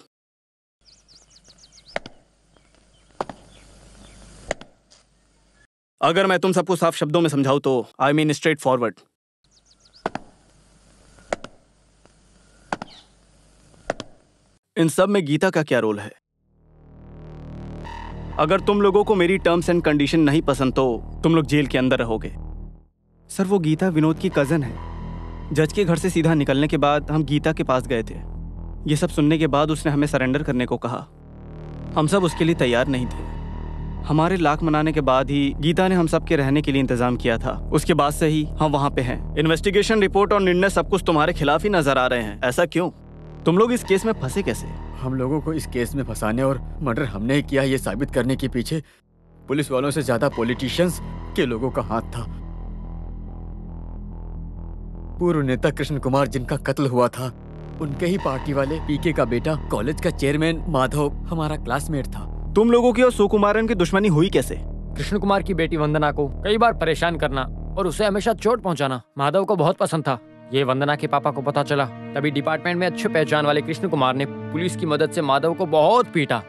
अगर मैं तुम सबको साफ शब्दों में समझाऊं तो आई मीन स्ट्रेट फॉरवर्ड। इन सब में गीता का क्या रोल है? अगर तुम लोगों को मेरी टर्म्स एंड कंडीशन नहीं पसंद तो तुम लोग जेल के अंदर रहोगे। सर, वो गीता विनोद की कजन है। जज के घर से सीधा निकलने के बाद हम गीता के पास गए थे। ये सब सुनने के बाद उसने हमें सरेंडर करने को कहा। हम सब उसके लिए तैयार नहीं थे। हमारे लाख मनाने के बाद ही गीता ने हम सब के रहने के लिए इंतजाम किया था। उसके बाद से ही हम वहाँ पे हैं। इन्वेस्टिगेशन रिपोर्ट और निर्णय सब कुछ तुम्हारे खिलाफ ही नजर आ रहे हैं। ऐसा क्यों? तुम लोग इस केस में फंसे कैसे? हम लोगों को इस केस में फंसाने और मर्डर हमने ही किया ये साबित करने के पीछे पुलिस वालों से ज्यादा पॉलिटिशियंस के लोगों का हाथ था। पूर्व नेता कृष्ण कुमार जिनका कत्ल हुआ था, उनके ही पार्टी वाले पीके का बेटा, कॉलेज का चेयरमैन माधव हमारा क्लासमेट था। तुम लोगों की और सुकुमारन की दुश्मनी हुई कैसे? कृष्ण कुमार की बेटी वंदना को कई बार परेशान करना और उसे हमेशा चोट पहुंचाना माधव को बहुत पसंद था। ये वंदना के पापा को पता चला, तभी डिपार्टमेंट में अच्छे पहचान वाले कृष्ण कुमार ने पुलिस की मदद से माधव को बहुत पीटा।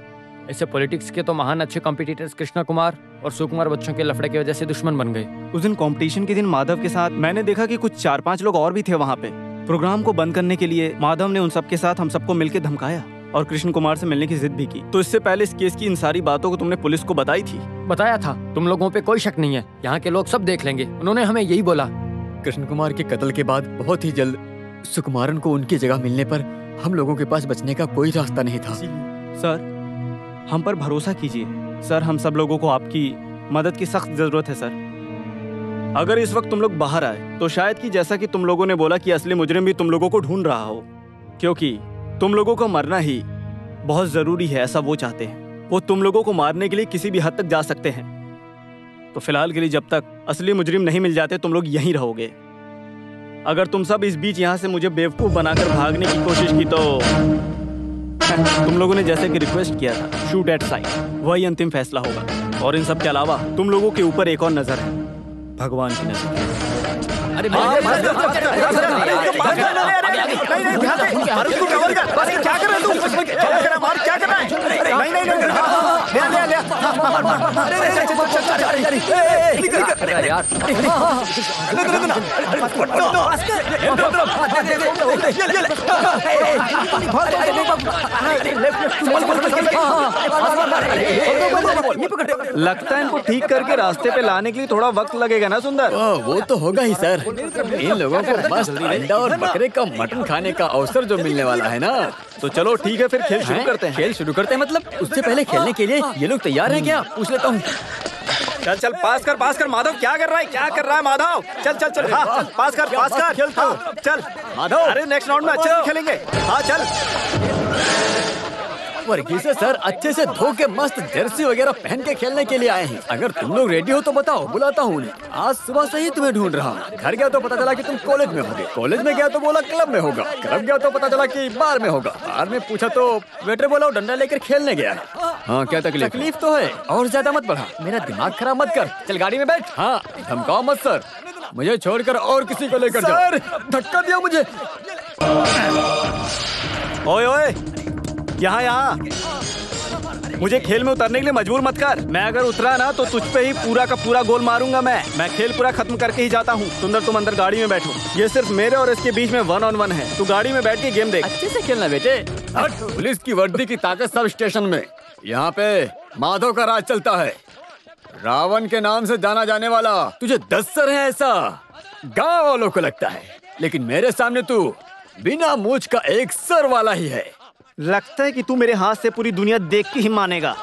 ऐसे पॉलिटिक्स के तो महान अच्छे कॉम्पिटिटर्स कृष्ण कुमार और सुकुमार बच्चों के लफड़े की वजह से दुश्मन बन गए। उस दिन कंपटीशन के दिन माधव के साथ मैंने देखा कि कुछ 4-5 लोग और भी थे वहाँ पे। प्रोग्राम को बंद करने के लिए माधव ने उन सबके साथ हम सबको मिलकर धमकाया और कृष्ण कुमार से मिलने की जिद भी की। तो इससे पहले इस केस की इन सारी बातों को तुमने पुलिस को बताई थी? बताया था। तुम लोगों पे कोई शक नहीं है, यहाँ के लोग सब देख लेंगे। उन्होंने हमें यही बोला। कृष्ण कुमार के कत्ल के बाद बहुत ही जल्द सुकुमारन को उनकी जगह मिलने पर हम लोगों के पास बचने का कोई रास्ता नहीं था। सर, हम पर भरोसा कीजिए। सर, हम सब लोगों को आपकी मदद की सख्त जरूरत है सर। अगर इस वक्त तुम लोग बाहर आए तो शायद कि जैसा कि तुम लोगों ने बोला कि असली मुजरिम भी तुम लोगों को ढूंढ रहा हो, क्योंकि तुम लोगों को मरना ही बहुत जरूरी है, ऐसा वो चाहते हैं। वो तुम लोगों को मारने के लिए किसी भी हद तक जा सकते हैं। तो फिलहाल के लिए जब तक असली मुजरिम नहीं मिल जाते तुम लोग यहीं रहोगे। अगर तुम सब इस बीच यहाँ से मुझे बेवकूफ बनाकर भागने की कोशिश की तो तुम लोगों ने जैसे कि रिक्वेस्ट किया था, शूट एट साइट, वही अंतिम फैसला होगा। और इन सब के अलावा तुम लोगों के ऊपर एक और नजर है, भगवान की नजर। अरे लगता है इनको ठीक करके रास्ते पे लाने के लिए थोड़ा वक्त लगेगा ना सुंदर? वो तो होगा ही सर। इन लोगों को मस्त अंडा और बकरे का मटन खाने का अवसर जो मिलने वाला है ना। तो चलो ठीक है, फिर खेल शुरू करते हैं। खेल शुरू करते हैं मतलब? उससे पहले खेलने के लिए ये लोग तैयार हैं क्या? पूछ लेता हूँ। चल चल, पास कर माधव। क्या कर रहा है माधव? चल चल चल, हाँ पास कर। खेलता हूँ, चल माधव। अरे नेक्स्ट राउंड में अच्छे से खेलेंगे। हाँ चल। वर्गीस सर अच्छे से धो के मस्त जर्सी वगैरह पहन के खेलने के लिए आए हैं। अगर तुम लोग रेडी हो तो बताओ, बुलाता हूँ उन्हें। आज सुबह से ही तुम्हें ढूंढ रहा हूँ। घर गया तो पता चला कि तुम कॉलेज में होगे, कॉलेज में गया तो बोला क्लब में होगा, क्लब गया तो पता चला कि बार में होगा, बार में पूछा तो वेटर बोला डंडा लेकर खेलने गया। हाँ क्या तकलीफ तो है, और ज्यादा मत बढ़ा, मेरा दिमाग खराब मत कर। चल गाड़ी में बैठ। हाँ धमकाओ मत सर, मुझे छोड़कर और किसी को लेकर जाओ। धक्का दिया मुझे। ओए यहाँ मुझे खेल में उतरने के लिए मजबूर मत कर। मैं अगर उतरा ना तो तुझ पे ही पूरा का पूरा गोल मारूंगा। मैं खेल पूरा खत्म करके ही जाता हूँ। सुंदर तुम अंदर गाड़ी में बैठो, ये सिर्फ मेरे और इसके बीच में 1-on-1 है। तू गाड़ी में बैठ के गेम देख। अच्छे से खेलना बेटे। पुलिस की वर्दी की ताकत सब स्टेशन में। यहाँ पे माधव का राज चलता है, रावण के नाम से जाना जाने वाला। तुझे 10 सर है ऐसा गाँव वालों को लगता है, लेकिन मेरे सामने तू बिना मूंछ का एक सर वाला ही है। लगता है कि तू मेरे हाथ से पूरी दुनिया देख के ही मानेगा।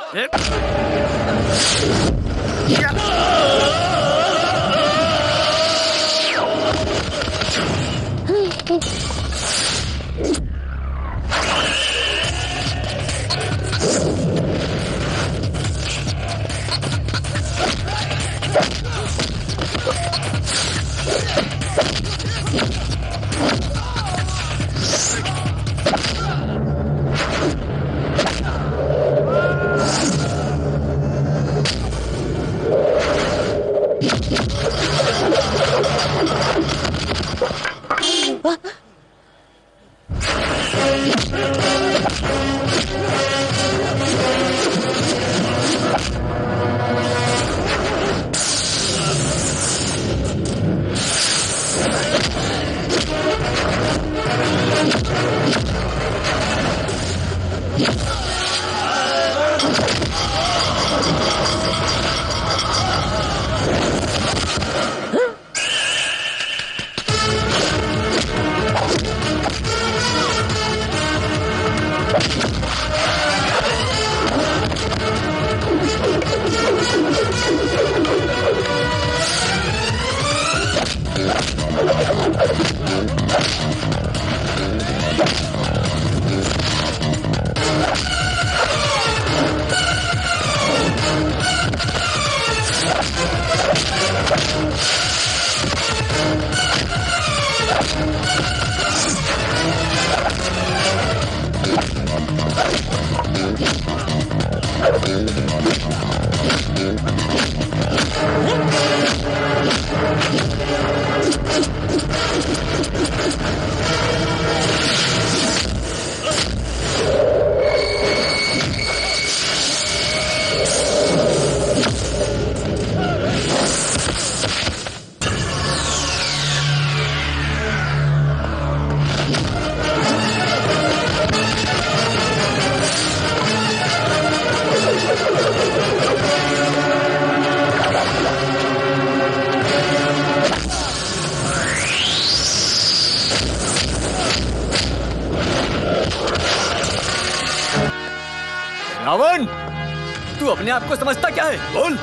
को समझता क्या है? बोल।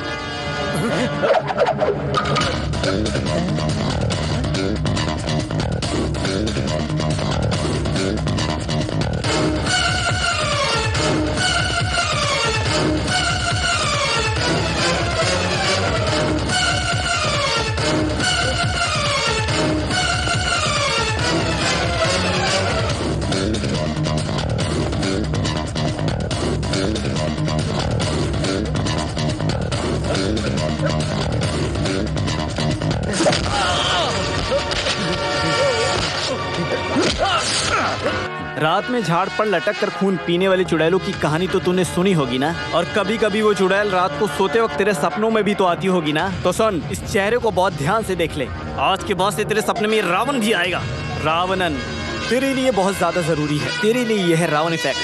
रात में झाड़ पर लटक कर खून पीने वाली चुड़ैलों की कहानी तो तूने सुनी होगी ना। और कभी कभी वो चुड़ैल रात को सोते वक्त तेरे सपनों में भी तो आती होगी ना। तो सुन, इस चेहरे को बहुत ध्यान से देख ले। आज के बाद से तेरे सपने में रावण भी आएगा। रावणन तेरे लिए बहुत ज्यादा जरूरी है। तेरे लिए यह है रावण इफेक्ट।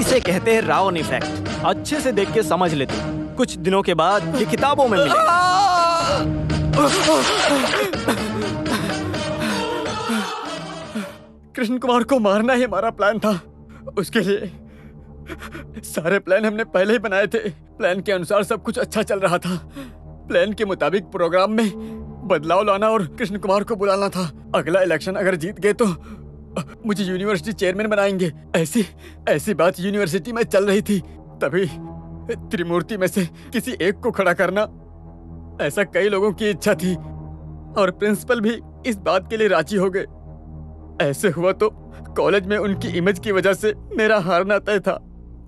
इसे कहते हैं रावण इफेक्ट। अच्छे से देख के समझ ले तू। कुछ दिनों के बाद ये किताबों में मिलेगा। कृष्ण कुमार को मारना ही हमारा प्लान था। उसके लिए सारे प्लान हमने पहले ही बनाए थे। प्लान के अनुसार सब कुछ अच्छा चल रहा था। प्लान के मुताबिक प्रोग्राम में बदलाव लाना और कृष्ण कुमार को बुलाना था। अगला इलेक्शन अगर जीत गए तो मुझे यूनिवर्सिटी चेयरमैन बनाएंगे। ऐसी बात यूनिवर्सिटी में चल रही थी। तभी त्रिमूर्ति में से किसी एक को खड़ा करना, ऐसा कई लोगों की इच्छा थी और प्रिंसिपल भी इस बात के लिए राजी हो गए। ऐसे हुआ तो कॉलेज में उनकी इमेज की वजह से मेरा हारना तय था।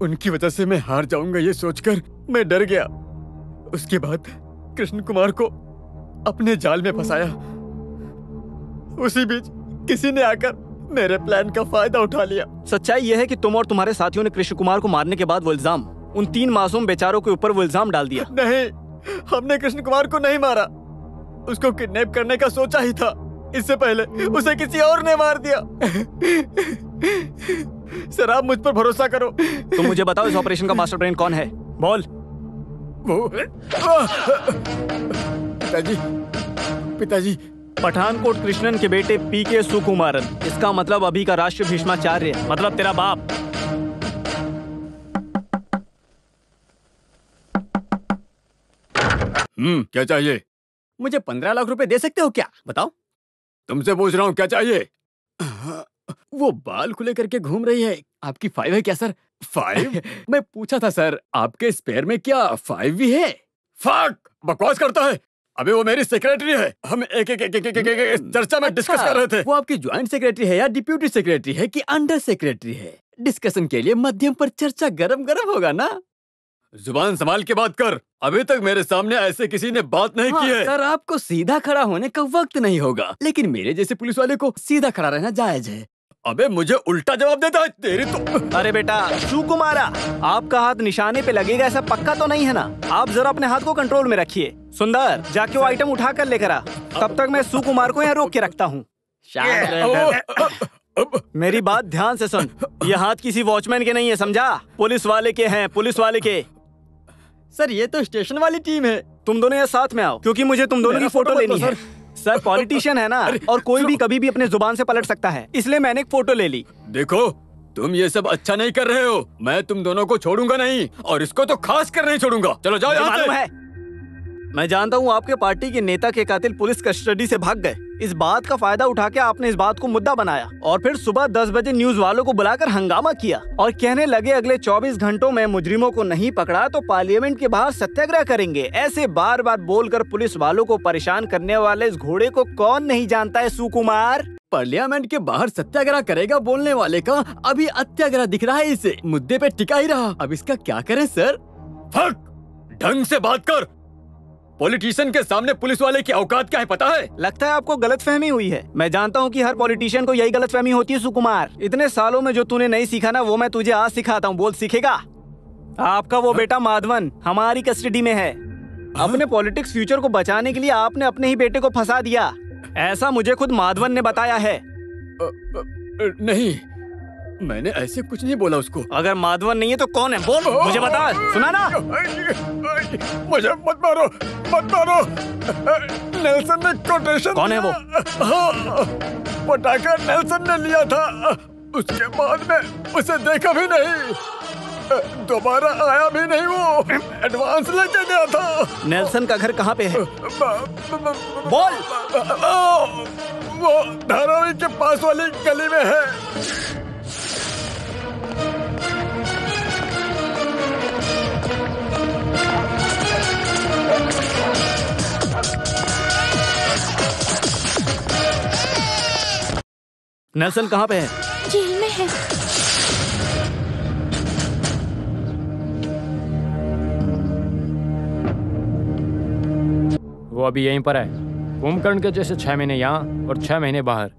उनकी वजह से मैं हार जाऊंगा ये सोचकर मैं डर गया। उसके बाद कृष्ण कुमार को अपने जाल में फंसाया। उसी बीच किसी ने आकर मेरे प्लान का फायदा उठा लिया। सच्चाई यह है कि तुम और तुम्हारे साथियों ने कृष्ण कुमार को मारने के बाद वो इल्जाम उन 3 मासूम बेचारों के ऊपर वो इल्जाम डाल दिया। नहीं, हमने कृष्ण कुमार को नहीं मारा। उसको किडनैप करने का सोचा ही था। इससे पहले उसे किसी और ने मार दिया। सर, आप मुझ पर भरोसा करो। तुम मुझे बताओ, इस ऑपरेशन का मास्टर ब्रेन कौन है? बोल। पिताजी पठानकोट कृष्णन के बेटे पीके सुकुमारन। इसका मतलब अभी का राष्ट्र भीष्माचार्य, मतलब तेरा बाप। क्या चाहिए? मुझे 15 लाख रुपए दे सकते हो क्या? बताओ। तुमसे पूछ रहा हूँ, क्या चाहिए? वो बाल खुले करके घूम रही है। आपकी 5 है क्या सर? 5? मैं पूछा था सर, आपके स्पेयर में क्या 5 भी है? फक, बकवास करता है। अबे वो मेरी सेक्रेटरी है। हम एक चर्चा में डिस्कस कर रहे थे। वो आपकी ज्वाइंट सेक्रेटरी है या डिप्यूटी सेक्रेटरी है कि अंडर सेक्रेटरी है? डिस्कशन के लिए मध्यम पर चर्चा गरम गरम होगा ना। जुबान संभाल के बात कर। अभी तक मेरे सामने ऐसे किसी ने बात नहीं की है। सर, आपको सीधा खड़ा होने का वक्त नहीं होगा, लेकिन मेरे जैसे पुलिस वाले को सीधा खड़ा रहना जायज है। अबे मुझे उल्टा जवाब देता है तेरी तो। अरे बेटा सुकुमारा, आपका हाथ निशाने पे लगेगा ऐसा पक्का तो नहीं है ना? आप जरा अपने हाथ को कंट्रोल में रखिए। सुंदर, जाके वो आइटम उठा कर लेकर आ। तब तक मैं सुकुमार को यहाँ रोक के रखता हूँ। मेरी बात ध्यान से सुन। ये हाथ किसी वॉचमैन के नहीं है, समझा? पुलिस वाले के हैं, पुलिस वाले के। सर, ये तो स्टेशन वाली टीम है। तुम दोनों यहाँ साथ में आओ, क्योंकि मुझे तुम दोनों की फोटो लेनी है। सर, पॉलिटिशियन है ना, और कोई भी कभी भी अपने जुबान से पलट सकता है, इसलिए मैंने एक फोटो ले ली। देखो, तुम ये सब अच्छा नहीं कर रहे हो। मैं तुम दोनों को छोड़ूंगा नहीं, और इसको तो खास कर नहीं छोड़ूंगा। चलो जाओ यहाँ से। है, मैं जानता हूँ आपके पार्टी के नेता के कातिल पुलिस कस्टडी से भाग गए। इस बात का फायदा उठा के आपने इस बात को मुद्दा बनाया और फिर सुबह 10 बजे न्यूज वालों को बुलाकर हंगामा किया और कहने लगे अगले 24 घंटों में मुजरिमों को नहीं पकड़ा तो पार्लियामेंट के बाहर सत्याग्रह करेंगे। ऐसे बार बार बोलकर पुलिस वालों को परेशान करने वाले इस घोड़े को कौन नहीं जानता है सुकुमार? पार्लियामेंट के बाहर सत्याग्रह करेगा बोलने वाले का अभी अत्याग्रह दिख रहा है। इसे मुद्दे पे टिका ही रहा। अब इसका क्या करें सर? फक, ढंग से बात कर। पॉलिटिशियन के सामने पुलिस वाले की औकात क्या है पता है? लगता है आपको गलतफहमी हुई है। मैं जानता हूँ कि हर पॉलिटिशियन को यही गलतफहमी होती है सुकुमार। इतने सालों में जो तूने नहीं सीखा ना, वो मैं तुझे आज सिखाता हूँ। बोल, सीखेगा? आपका वो बेटा माधवन हमारी कस्टडी में है। अपने पॉलिटिक्स फ्यूचर को बचाने के लिए आपने अपने ही बेटे को फंसा दिया। ऐसा मुझे खुद माधवन ने बताया है। नहीं, मैंने ऐसे कुछ नहीं बोला उसको। अगर माधवन नहीं है तो कौन है? बोल, मुझे बता। सुना ना? मुझे मत मारो, मत मारो। नेल्सन ने कोटेशन। कौन है वो? वो टाका नेल्सन ने लिया था, उसके बाद में उसे देखा भी नहीं, दोबारा आया भी नहीं। वो एडवांस लेके गया था। नेल्सन का घर कहाँ पे है? बोल। वो धारावी के पास वाली गली में है। नेल्सन कहाँ पे है? जेल में है। वो अभी यहीं पर है। कुंभकर्ण के जैसे 6 महीने यहाँ और 6 महीने बाहर।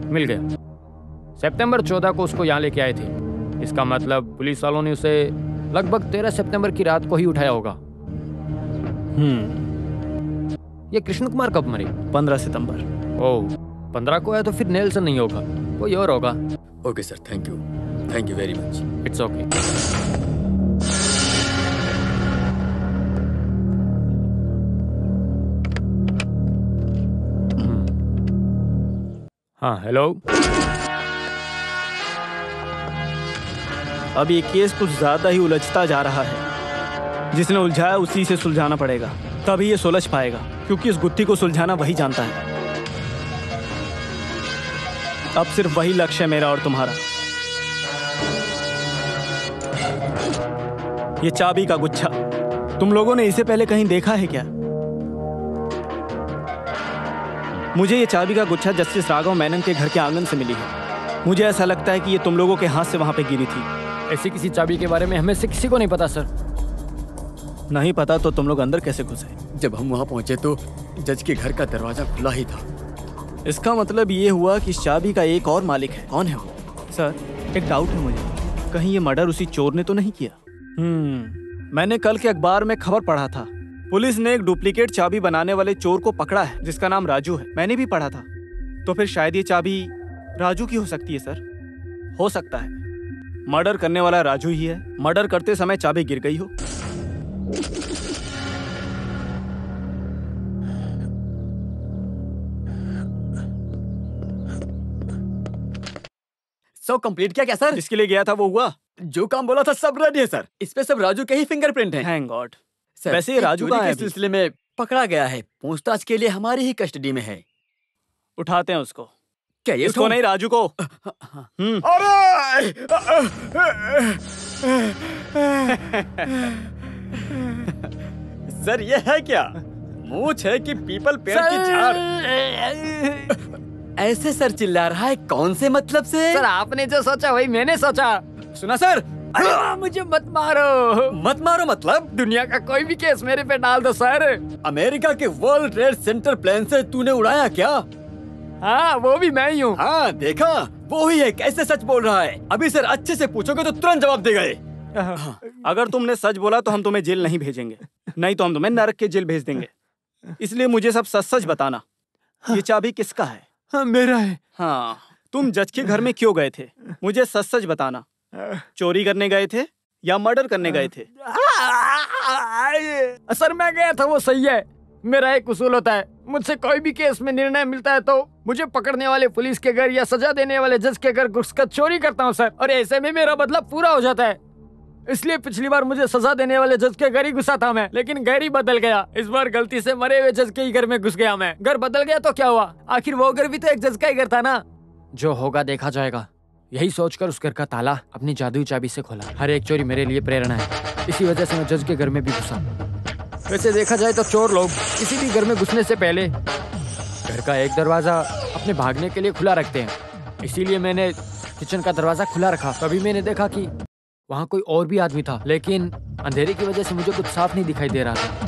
मिल गया। सितंबर 14 को उसको यहाँ लेके आए थे। इसका मतलब पुलिस वालों ने उसे लगभग 13 सितंबर की रात को ही उठाया होगा। ये कृष्ण कुमार कब मरे? 15 सितंबर। ओह, 15 को है तो फिर नेल्सन नहीं होगा, कोई और होगा। Okay sir, thank you very much. It's okay. हाँ, हेलो। अब ये केस कुछ ज्यादा ही उलझता जा रहा है। जिसने उलझाया उसी से सुलझाना पड़ेगा, तभी ये सुलझ पाएगा, क्योंकि इस गुत्थी को सुलझाना वही जानता है। अब सिर्फ वही लक्ष्य है मेरा और तुम्हारा। ये चाबी का गुच्छा, तुम लोगों ने इसे पहले कहीं देखा है क्या? मुझे ये चाबी का गुच्छा जस्टिस राघव मेनन के घर के आंगन से मिली है। मुझे ऐसा लगता है कि ये तुम लोगों के हाथ से वहां पे गिरी थी। ऐसी किसी चाबी के बारे में हमें से किसी को नहीं पता सर। नहीं पता तो तुम लोग अंदर कैसे घुसे? जब हम वहां पहुंचे तो जज के घर का दरवाजा खुला ही था। इसका मतलब ये हुआ कि इस चाबी का एक और मालिक है। कौन है वो? सर, एक डाउट है मुझे, कहीं ये मर्डर उसी चोर ने तो नहीं किया? मैंने कल के अखबार में खबर पढ़ा था, पुलिस ने एक डुप्लीकेट चाबी बनाने वाले चोर को पकड़ा है जिसका नाम राजू है। मैंने भी पढ़ा था। तो फिर शायद ये चाबी राजू की हो सकती है सर। हो सकता है मर्डर करने वाला राजू ही है, मर्डर करते समय चाबी गिर गई हो। सब कंप्लीट किया क्या सर? जिसके लिए गया था वो हुआ? जो काम बोला था सब रेडी है सर। इस पे सब राजू के ही फिंगरप्रिंट हैं। Thank God. सर, वैसे ये राजू चोरी का के सिलसिले में पकड़ा गया है, पूछताछ के लिए हमारी ही कस्टडी में है। उठाते हैं उसको। क्या ये इसको नहीं, राजू को। अरे सर, ये है क्या? मूंछ है कि पीपल पेड़ की झाड़? ऐसे सर चिल्ला रहा है, कौन से मतलब से? सर, आपने जो सोचा वही मैंने सोचा। सुना सर? मुझे मत मारो। मत मारो मतलब? दुनिया का कोई भी केस मेरे पे डाल दो सर। अमेरिका के वर्ल्ड ट्रेड सेंटर प्लेन से तूने उड़ाया क्या? हाँ, वो भी मैं ही हूँ। हाँ देखा, वो ही है। कैसे सच बोल रहा है? अभी सर अच्छे से पूछोगे तो तुरंत जवाब दे गए। अगर तुमने सच बोला तो हम तुम्हें जेल नहीं भेजेंगे, नहीं तो हम तुम्हें नरक के जेल भेज देंगे। इसलिए मुझे सब सच सच बताना। ये चाबी किसका है? हाँ, मेरा है। हाँ, तुम जज के घर में क्यों गए थे? मुझे सच सच बताना। चोरी करने गए थे या मर्डर करने गए थे? सर, मैं गया था, वो सही है। मेरा एक उसूल होता है, मुझसे कोई भी केस में निर्णय मिलता है तो मुझे पकड़ने वाले पुलिस के घर या सजा देने वाले जज के घर घुसकर चोरी करता हूँ सर, और ऐसे में मेरा बदला पूरा हो जाता है। इसलिए पिछली बार मुझे सजा देने वाले जज के घर ही घुसा था मैं, लेकिन घर ही बदल गया। इस बार गलती से मरे हुए जज के ही घर में घुस गया मैं। घर बदल गया तो क्या हुआ, आखिर वो घर भी तो एक जज का ही घर था ना। जो होगा देखा जाएगा, यही सोचकर उस घर का ताला अपनी जादुई चाबी से खोला। हर एक चोरी मेरे लिए प्रेरणा है, इसी वजह से मैं जज के घर में भी घुसा। वैसे देखा जाए तो चोर लोग किसी भी घर में घुसने से पहले घर का एक दरवाजा अपने भागने के लिए खुला रखते हैं। इसीलिए मैंने किचन का दरवाजा खुला रखा। तभी मैंने देखा कि वहाँ कोई और भी आदमी था, लेकिन अंधेरे की वजह से मुझे कुछ साफ नहीं दिखाई दे रहा था।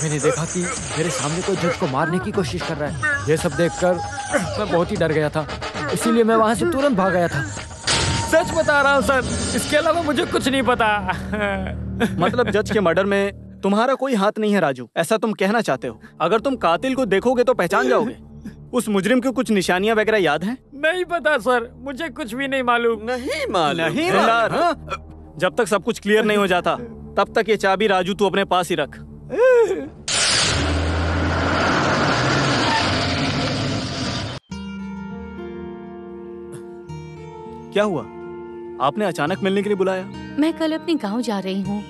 मैंने देखा कि मेरे सामने कोई जज को मारने की कोशिश कर रहा है। ये सब देखकर मैं बहुत ही डर गया था, इसीलिए मैं वहां से तुरंत भाग गया था। सच बता रहा हूँ सर, इसके अलावा मुझे कुछ नहीं पता। मतलब जज के मर्डर में तुम्हारा कोई हाथ नहीं है राजू, ऐसा तुम कहना चाहते हो? अगर तुम कातिल को देखोगे तो पहचान जाओगे। उस मुजरिम की कुछ निशानियां वगैरह याद हैं? नहीं पता सर, मुझे कुछ भी नहीं मालूम। नहीं मालूम। नहीं दिलदार, जब तक सब कुछ क्लियर नहीं हो जाता तब तक ये चाबी राजू तू अपने पास ही रख। क्या हुआ? आपने अचानक मिलने के लिए बुलाया? मैं कल अपने गांव जा रही हूँ,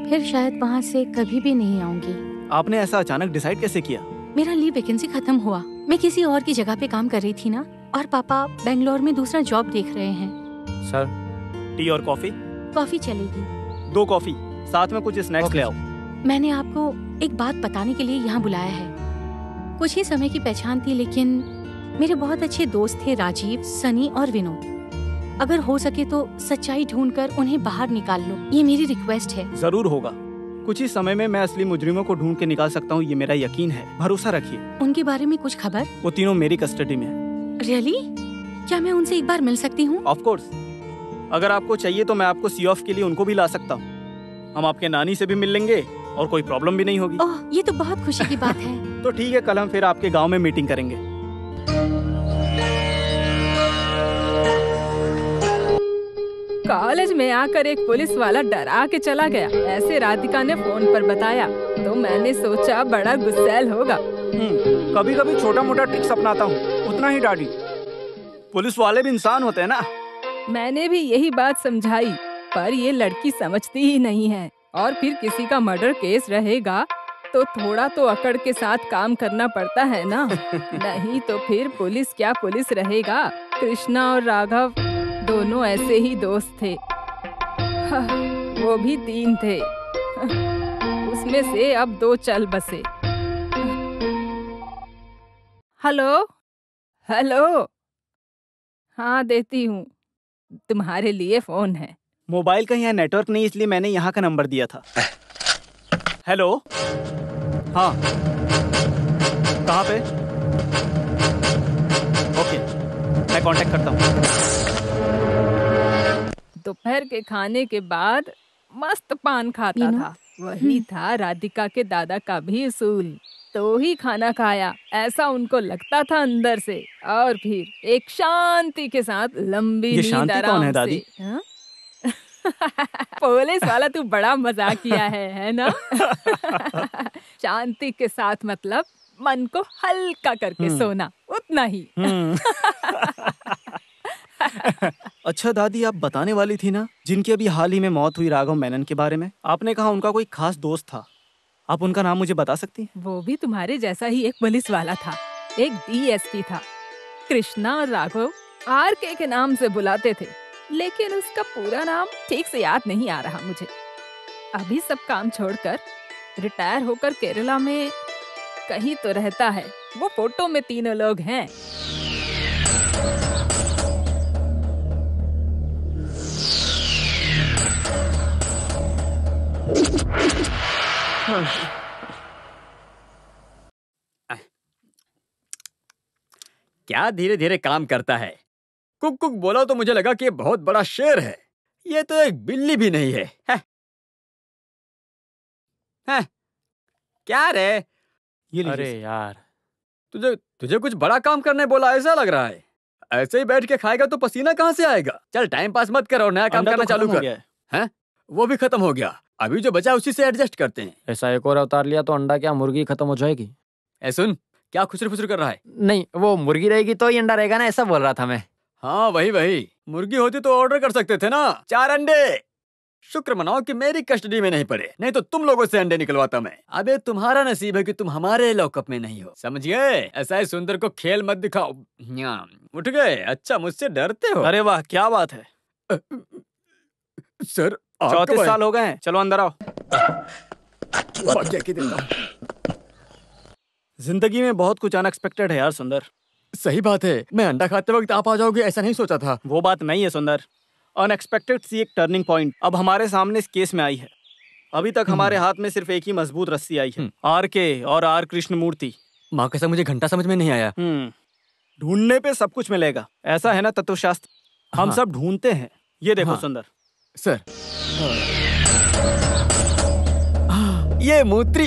फिर शायद वहाँ से कभी भी नहीं आऊंगी। आपने ऐसा अचानक डिसाइड कैसे किया? मेरा लीव वैकेंसी खत्म हुआ, मैं किसी और की जगह पे काम कर रही थी ना, और पापा बेंगलोर में दूसरा जॉब देख रहे हैं। सर, टी और कॉफी? कॉफी चलेगी। 2 कॉफी, साथ में कुछ स्नैक्स ले आओ। मैंने आपको एक बात बताने के लिए यहाँ बुलाया है। कुछ ही समय की पहचान थी, लेकिन मेरे बहुत अच्छे दोस्त थे राजीव, सनी और विनोद। अगर हो सके तो सच्चाई ढूंढकर उन्हें बाहर निकाल लो, ये मेरी रिक्वेस्ट है। जरूर होगा, कुछ ही समय में मैं असली मुजरिमों को ढूंढ के निकाल सकता हूँ, ये मेरा यकीन है। भरोसा रखिए। उनके बारे में कुछ खबर? वो तीनों मेरी कस्टडी में है। रियली? क्या मैं उनसे एक बार मिल सकती हूँ? ऑफ कोर्स, अगर आपको चाहिए तो मैं आपको सी ऑफ के लिए उनको भी ला सकता हूँ। हम आपके नानी से भी मिल लेंगे और कोई प्रॉब्लम भी नहीं होगी। ओह, ये तो बहुत खुशी की बात है। तो ठीक है, कल हम फिर आपके गांव में मीटिंग करेंगे। कॉलेज में आकर एक पुलिस वाला डरा के चला गया, ऐसे राधिका ने फोन पर बताया, तो मैंने सोचा बड़ा गुस्सैल होगा। कभी कभी छोटा मोटा ट्रिक्स अपनाता हूँ, उतना ही डाडी। पुलिस वाले भी इंसान होते हैं ना। मैंने भी यही बात समझाई, पर ये लड़की समझती ही नहीं है। और फिर किसी का मर्डर केस रहेगा तो थोड़ा तो अकड़ के साथ काम करना पड़ता है ना। नहीं तो फिर पुलिस क्या पुलिस रहेगा। कृष्णा और राघव दोनों ऐसे ही दोस्त थे। वो भी 3 थे, उसमें से अब 2 चल बसे। हेलो हेलो, हाँ देती हूँ, तुम्हारे लिए फोन है। मोबाइल का यहाँ नेटवर्क नहीं, इसलिए मैंने यहाँ का नंबर दिया था। हेलो, हाँ, कहाँ पे? ओके, मैं कांटेक्ट करता हूँ। दोपहर के खाने के बाद मस्त पान खाता था, वही था राधिका के दादा का भी उसूल। तो ही खाना खाया, ऐसा उनको लगता था अंदर से, और फिर एक शांति के साथ लंबी नींद। ये शांति कौन है दादी? पुलिस वाला तू बड़ा मजाक किया है ना? शांति के साथ मतलब मन को हल्का करके सोना, उतना ही। अच्छा दादी, आप बताने वाली थी ना जिनकी अभी हाल ही में मौत हुई, राघव मेनन के बारे में। आपने कहा उनका कोई खास दोस्त था, आप उनका नाम मुझे बता सकती हैं? वो भी तुम्हारे जैसा ही एक पुलिस वाला था, एक डीएसपी था। कृष्णा और राघव आरके के नाम से बुलाते थे, लेकिन उसका पूरा नाम ठीक से याद नहीं आ रहा मुझे। अभी सब काम छोड़कर रिटायर होकर केरला में कहीं तो रहता है। वो फोटो में तीनों लोग हैं। क्या धीरे धीरे काम करता है। कुक कुक बोला तो मुझे लगा कि ये बहुत बड़ा शेर है, ये तो एक बिल्ली भी नहीं है। क्या रे? अरे यार, तुझे कुछ बड़ा काम करने बोला ऐसा लग रहा है। ऐसे ही बैठ के खाएगा तो पसीना कहाँ से आएगा? चल टाइम पास मत कर और नया काम करना चालू कर। हैं? वो भी खत्म हो गया, अभी जो बचा उसी से एडजस्ट करते हैं। ऐसा एक और अवतार लिया तो अंडा क्या मुर्गी खत्म हो जाएगी? सुन, क्या खुसर फुसर कर रहा है? नहीं, वो मुर्गी रहेगी तो ही अंडा रहेगा ना, ऐसा बोल रहा था मैं। हाँ वही, मुर्गी होती तो ऑर्डर कर सकते थे ना, 4 अंडे। शुक्र मनाओ कि मेरी कस्टडी में नहीं पड़े, नहीं तो तुम लोगों से अंडे निकलवाता मैं। अबे तुम्हारा नसीब है कि तुम हमारे लॉकअप में नहीं हो, समझ गए? ऐसा ही सुंदर को खेल मत दिखाओ। उठ गए? अच्छा, मुझसे डरते हो? अरे वाह, क्या बात है सर। 34 साल हो गए हैं, चलो अंदर आओ। जिंदगी में बहुत कुछ अनएक्सपेक्टेड है यार सुंदर। सही बात है, मैं अंडा खाते वक्त आप आ जाओगे ऐसा नहीं सोचा था। वो बात नहीं है सुंदर, अनएक्सपेक्टेड सी एक टर्निंग पॉइंट अब हमारे सामने इस केस में आई है, अभी तक हमारे हाथ में सिर्फ एक ही मजबूत रस्सी आई है, RK और R कृष्णमूर्ति। माँ कसम मुझे घंटा समझ में नहीं आया। ढूंढने पे सब कुछ मिलेगा, ऐसा है ना तत्वशास्त्र। हम सब ढूंढते हैं। ये देखो सुंदर सर, ये मूर्ति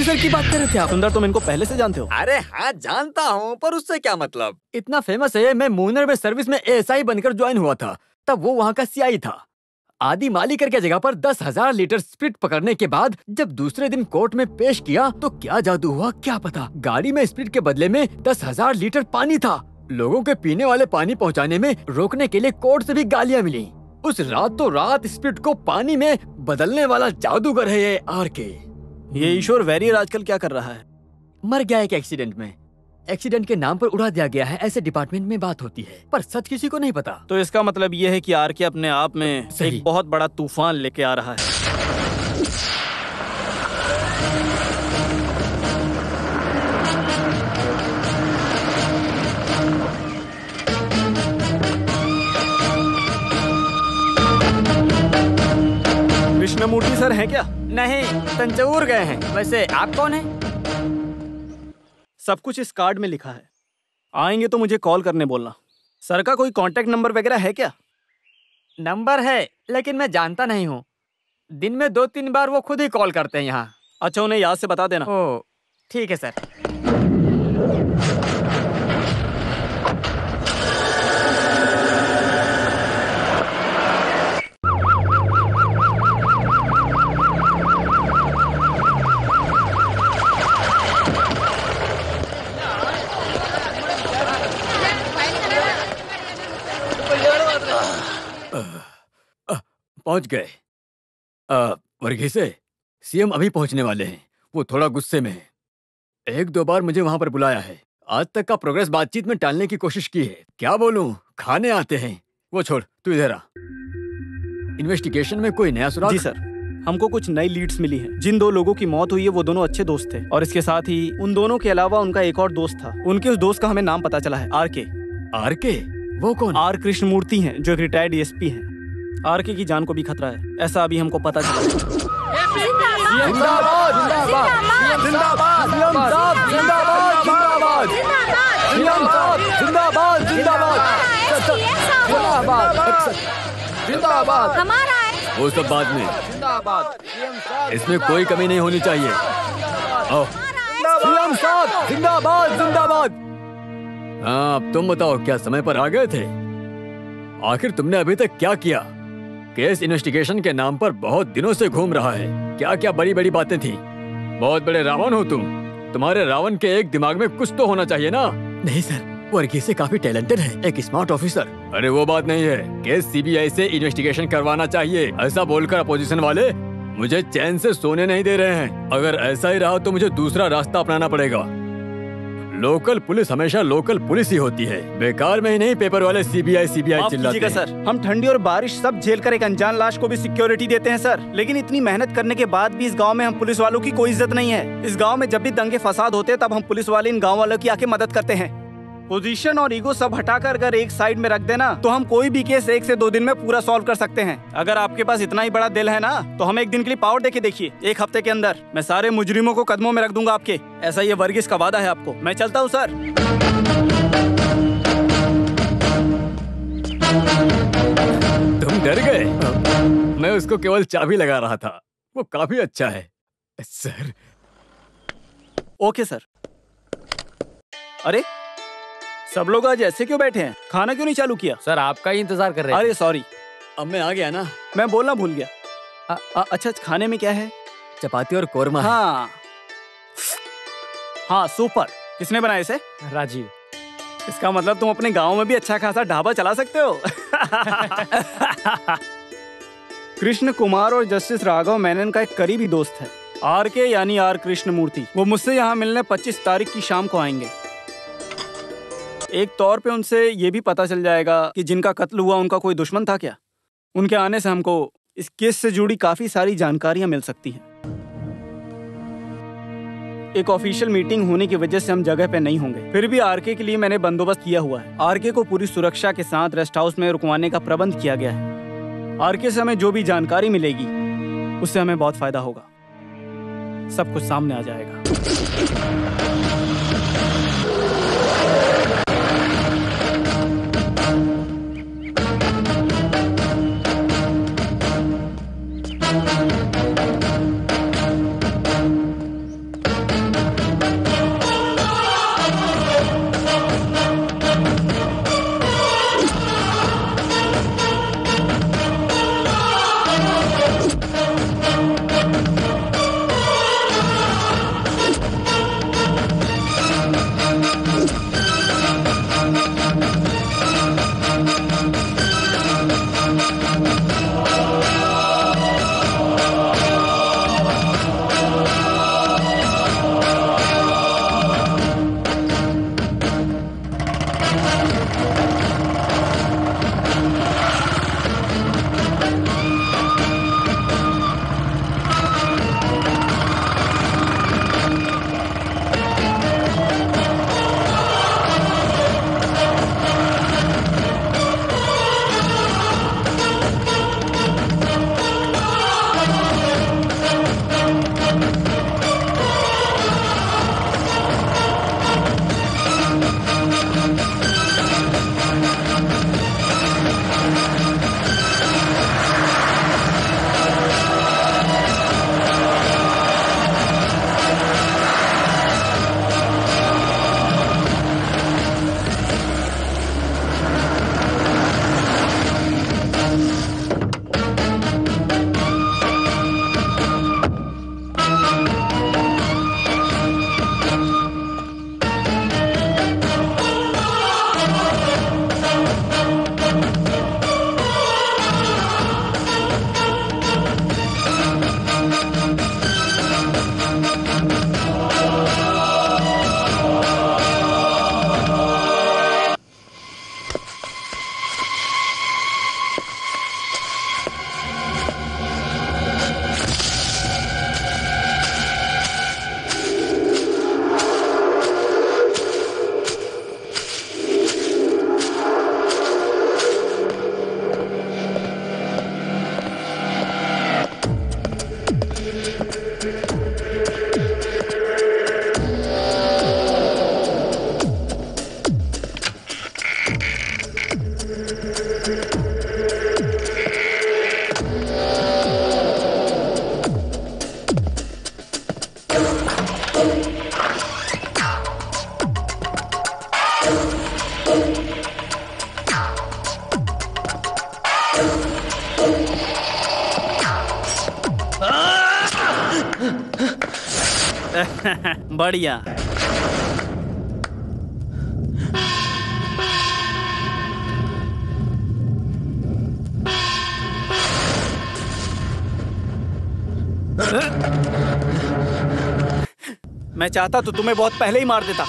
सर की बात कर रहे थे आप? सुंदर, तुम इनको पहले से जानते हो? अरे हाँ जानता हूँ, पर उससे क्या मतलब? इतना फेमस है, मैं मूनर में सर्विस में ASI बनकर ज्वाइन हुआ था, तब वो वहाँ का CI था। आदि मालिकर के जगह पर 10,000 लीटर स्प्रिट पकड़ने के बाद जब दूसरे दिन कोर्ट में पेश किया तो क्या जादू हुआ क्या पता। गाड़ी में स्प्रिट के बदले में 10,000 लीटर पानी था। लोगों के पीने वाले पानी पहुंचाने में रोकने के लिए कोर्ट से भी गालियां मिली। उस रातों रात स्प्रिट को पानी में बदलने वाला जादूगर है ये RK। ये ईश्वर वैरियर आजकल क्या कर रहा है? मर गया एक एक्सीडेंट में। एक्सीडेंट के नाम पर उड़ा दिया गया है, ऐसे डिपार्टमेंट में बात होती है, पर सच किसी को नहीं पता। तो इसका मतलब ये है कि RK अपने आप में एक बहुत बड़ा तूफान लेके आ रहा है। कृष्णमूर्ति सर हैं क्या? नहीं, तंजौर गए हैं। वैसे आप कौन हैं? सब कुछ इस कार्ड में लिखा है। आएंगे तो मुझे कॉल करने बोलना। सर का कोई कांटेक्ट नंबर वगैरह है क्या? नंबर है, लेकिन मैं जानता नहीं हूँ। दिन में 2-3 बार वो खुद ही कॉल करते हैं यहाँ। अच्छा, उन्हें याद से बता देना। ओह ठीक है सर। पहुंच गए। वर्गीसे, CM अभी पहुंचने वाले हैं। वो थोड़ा गुस्से में है। 1-2 बार मुझे वहां पर बुलाया है। आज तक का प्रोग्रेस बातचीत में टालने की कोशिश की है। क्या बोलूं, खाने आते हैं। वो छोड़, तू इधर आ। इन्वेस्टिगेशन में कोई नया सुराग? जी सर, हमको कुछ नई लीड्स मिली हैं। जिन 2 लोगों की मौत हुई है वो दोनों अच्छे दोस्त थे, और इसके साथ ही उन दोनों के अलावा उनका एक और दोस्त था। उनके उस दोस्त का हमें नाम पता चला है, RK। वो कौन? R कृष्णमूर्ति हैं, जो एक रिटायर्ड DSP हैं। RK की जान को भी खतरा है, ऐसा अभी हमको पता चला। जिंदाबाद जिंदाबाद जिंदाबाद जिंदाबाद जिंदाबाद जिंदाबाद जिंदाबाद। हमारा है। वो सब बाद में, इसमें कोई कमी नहीं होनी चाहिए। CM साहब जिंदाबाद जिंदाबाद। हाँ, अब तुम बताओ, क्या समय पर आ गए थे? आखिर तुमने अभी तक क्या किया? केस इन्वेस्टिगेशन के नाम पर बहुत दिनों से घूम रहा है। क्या क्या बड़ी बड़ी बातें थी। बहुत बड़े रावण हो तुम। तुम्हारे रावण के एक दिमाग में कुछ तो होना चाहिए ना? नहीं सर, वर्गीसे काफी टैलेंटेड है, एक स्मार्ट ऑफिसर। अरे वो बात नहीं है, केस CBI से इन्वेस्टिगेशन करवाना चाहिए, ऐसा बोलकर अपोजिशन वाले मुझे चैन से सोने नहीं दे रहे हैं। अगर ऐसा ही रहा तो मुझे दूसरा रास्ता अपनाना पड़ेगा। लोकल पुलिस हमेशा लोकल पुलिस ही होती है। बेकार में ही नहीं पेपर वाले CBI चिल्लाते हैं। सर, हम ठंडी और बारिश सब झेल कर एक अनजान लाश को भी सिक्योरिटी देते हैं सर। लेकिन इतनी मेहनत करने के बाद भी इस गांव में हम पुलिस वालों की कोई इज्जत नहीं है। इस गांव में जब भी दंगे फसाद होते हैं तब हम पुलिस वाले इन गांव वालों की आके मदद करते हैं। पोजीशन और ईगो सब हटाकर अगर एक साइड में रख देना तो हम कोई भी केस 1 से 2 दिन में पूरा सॉल्व कर सकते हैं। अगर आपके पास इतना ही बड़ा दिल है ना, तो हमें एक दिन के लिए पावर देके देखिए। 1 हफ्ते के अंदर मैं सारे मुजरिमों को कदमों में रख दूंगा आपके। ऐसा ये वर्गीस का वादा है आपको। मैं चलता हूँ सर। तुम डर गए? मैं उसको केवल चाबी लगा रहा था। वो काफी अच्छा है सर। Okay sir. अरे सब लोग आज ऐसे क्यों बैठे हैं? खाना क्यों नहीं चालू किया? सर आपका ही इंतजार कर रहे हैं। अरे सॉरी, अब मैं आ गया ना। मैं बोलना भूल गया। अच्छा, खाने में क्या है? चपाती और कोरमा। हाँ सुपर। किसने बनाया इसे? राजीव। इसका मतलब तुम अपने गांव में भी अच्छा खासा ढाबा चला सकते हो। कृष्ण कुमार और जस्टिस राघव मेनन का एक करीबी दोस्त है, RK यानी R कृष्णमूर्ति। वो मुझसे यहाँ मिलने 25 तारीख की शाम को आएंगे। एक तौर पे उनसे ये भी पता चल जाएगा कि जिनका कत्ल हुआ उनका कोई दुश्मन था क्या। उनके आने से हमको इस केस से जुड़ी काफी सारी जानकारियां मिल सकती हैं। एक ऑफिशियल मीटिंग होने की वजह से हम जगह पे नहीं होंगे, फिर भी RK के लिए मैंने बंदोबस्त किया हुआ है। RK को पूरी सुरक्षा के साथ रेस्ट हाउस में रुकवाने का प्रबंध किया गया है। RK से हमें जो भी जानकारी मिलेगी उससे हमें बहुत फायदा होगा। सब कुछ सामने आ जाएगा। बढ़िया। मैं चाहता तो तुम्हें बहुत पहले ही मार देता,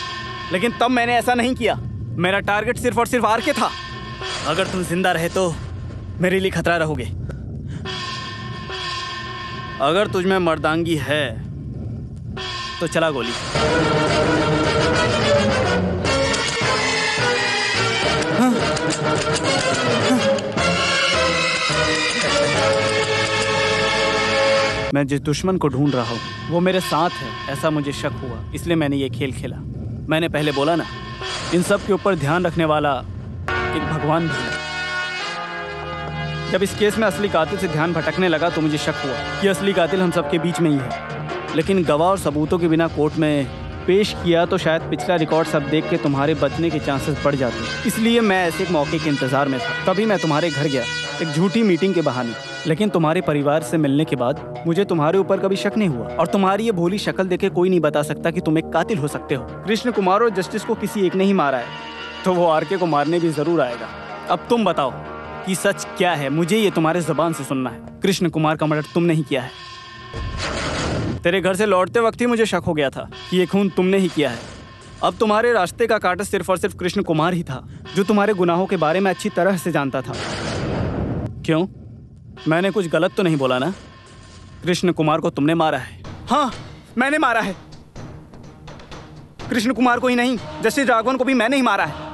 लेकिन तब मैंने ऐसा नहीं किया। मेरा टारगेट सिर्फ और सिर्फ आर के था। अगर तुम जिंदा रहे तो मेरे लिए खतरा रहोगे। अगर तुझ में मर्दांगी है तो चला गोली। हाँ। मैं जिस दुश्मन को ढूंढ रहा हूँ वो मेरे साथ है, ऐसा मुझे शक हुआ, इसलिए मैंने ये खेल खेला। मैंने पहले बोला ना, इन सब के ऊपर ध्यान रखने वाला एक भगवान भी है। जब इस केस में असली कातिल से ध्यान भटकने लगा तो मुझे शक हुआ कि असली कातिल हम सबके बीच में ही है, लेकिन गवाह और सबूतों के बिना कोर्ट में पेश किया तो शायद पिछला रिकॉर्ड सब देख के तुम्हारे बचने के चांसेस बढ़ जाते। इसलिए मैं ऐसे एक मौके के इंतजार में था। तभी मैं तुम्हारे घर गया, एक झूठी मीटिंग के बहाने। लेकिन तुम्हारे परिवार से मिलने के बाद मुझे तुम्हारे ऊपर कभी शक नहीं हुआ, और तुम्हारी ये भोली शक्ल देखे कोई नहीं बता सकता कि तुम एक कातिल हो सकते हो। कृष्ण कुमार और जस्टिस को किसी एक ने ही मारा है, तो वो आर के को मारने भी जरूर आएगा। अब तुम बताओ कि सच क्या है, मुझे ये तुम्हारे जुबान से सुनना है। कृष्ण कुमार का मर्डर तुमने ही किया है। तेरे घर से लौटते वक्त ही मुझे शक हो गया था कि ये खून तुमने ही किया है। अब तुम्हारे रास्ते का काटा सिर्फ और सिर्फ कृष्ण कुमार ही था, जो तुम्हारे गुनाहों के बारे में अच्छी तरह से जानता था। क्यों? मैंने कुछ गलत तो नहीं बोला ना? कृष्ण कुमार को तुमने मारा है। हाँ, मैंने मारा है। कृष्ण कुमार को ही नहीं, जस्टिस राघवन को भी मैंने ही मारा है।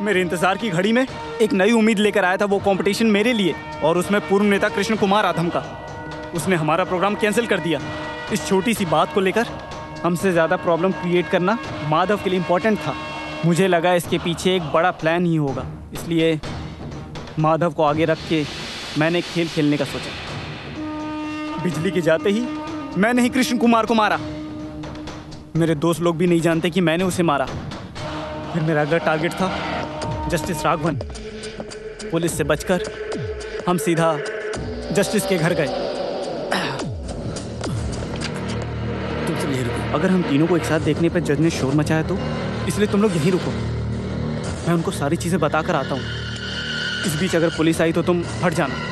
मेरे इंतजार की घड़ी में एक नई उम्मीद लेकर आया था वो कंपटीशन मेरे लिए, और उसमें पूर्व नेता कृष्ण कुमार आधम का। उसने हमारा प्रोग्राम कैंसिल कर दिया। इस छोटी सी बात को लेकर हमसे ज़्यादा प्रॉब्लम क्रिएट करना माधव के लिए इम्पोर्टेंट था। मुझे लगा इसके पीछे एक बड़ा प्लान ही होगा, इसलिए माधव को आगे रख के मैंने खेल खेलने का सोचा। बिजली के जाते ही मैंने ही कृष्ण कुमार को मारा। मेरे दोस्त लोग भी नहीं जानते कि मैंने उसे मारा। फिर मेरा अगला टारगेट था जस्टिस राघवन। पुलिस से बचकर हम सीधा जस्टिस के घर गए। तुम सब यहीं रुको। अगर हम तीनों को एक साथ देखने पर जज ने शोर मचाया तो इसलिए तुम लोग यहीं रुको, मैं उनको सारी चीजें बताकर आता हूँ। इस बीच अगर पुलिस आई तो तुम हट जाना।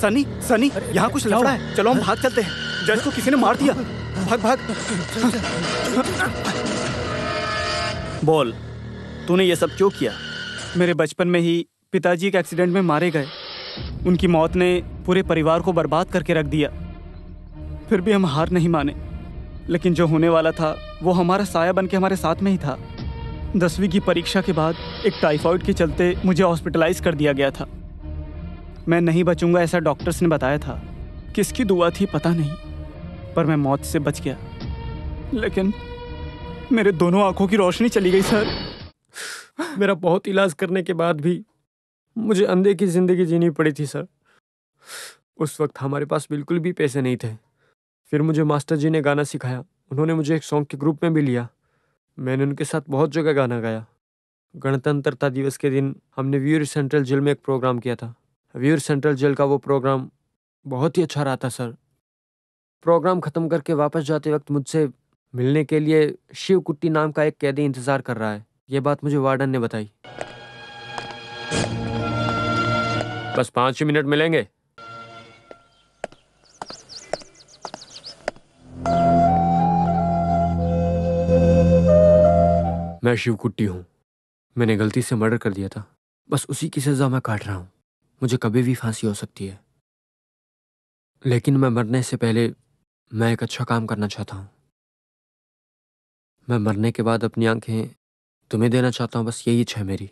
सनी, सनी, यहाँ कुछ लफड़ा है। चलो हम भाग चलते हैं। जज को किसी ने मार दिया। भाग भाग। बोल, तूने ये सब क्यों किया? मेरे बचपन में ही पिताजी एक एक्सीडेंट में मारे गए। उनकी मौत ने पूरे परिवार को बर्बाद करके रख दिया। फिर भी हम हार नहीं माने, लेकिन जो होने वाला था वो हमारा साया बन के हमारे साथ में ही था। 10वीं की परीक्षा के बाद एक टाइफाइड के चलते मुझे हॉस्पिटलाइज कर दिया गया था। मैं नहीं बचूंगा ऐसा डॉक्टर्स ने बताया था। किसकी दुआ थी पता नहीं, पर मैं मौत से बच गया। लेकिन मेरे दोनों आंखों की रोशनी चली गई सर। मेरा बहुत इलाज करने के बाद भी मुझे अंधे की जिंदगी जीनी पड़ी थी सर। उस वक्त हमारे पास बिल्कुल भी पैसे नहीं थे। फिर मुझे मास्टर जी ने गाना सिखाया। उन्होंने मुझे एक सॉन्ग के ग्रुप में भी लिया। मैंने उनके साथ बहुत जगह गाना गाया। गणतंत्रता दिवस के दिन हमने व्यूअर सेंट्रल जेल में एक प्रोग्राम किया था। व्यूअर सेंट्रल जेल का वो प्रोग्राम बहुत ही अच्छा रहा था सर। प्रोग्राम ख़त्म करके वापस जाते वक्त मुझसे मिलने के लिए शिव कुट्टी नाम का एक कैदी इंतज़ार कर रहा है। ये बात मुझे वार्डन ने बताई। बस 5 मिनट मिलेंगे। मैं शिव कुट्टी हूँ। मैंने गलती से मर्डर कर दिया था। बस उसी की सज़ा मैं काट रहा हूँ। मुझे कभी भी फांसी हो सकती है, लेकिन मैं मरने से पहले मैं एक अच्छा काम करना चाहता हूँ। मैं मरने के बाद अपनी आंखें तुम्हें देना चाहता हूँ। बस यही इच्छा है मेरी।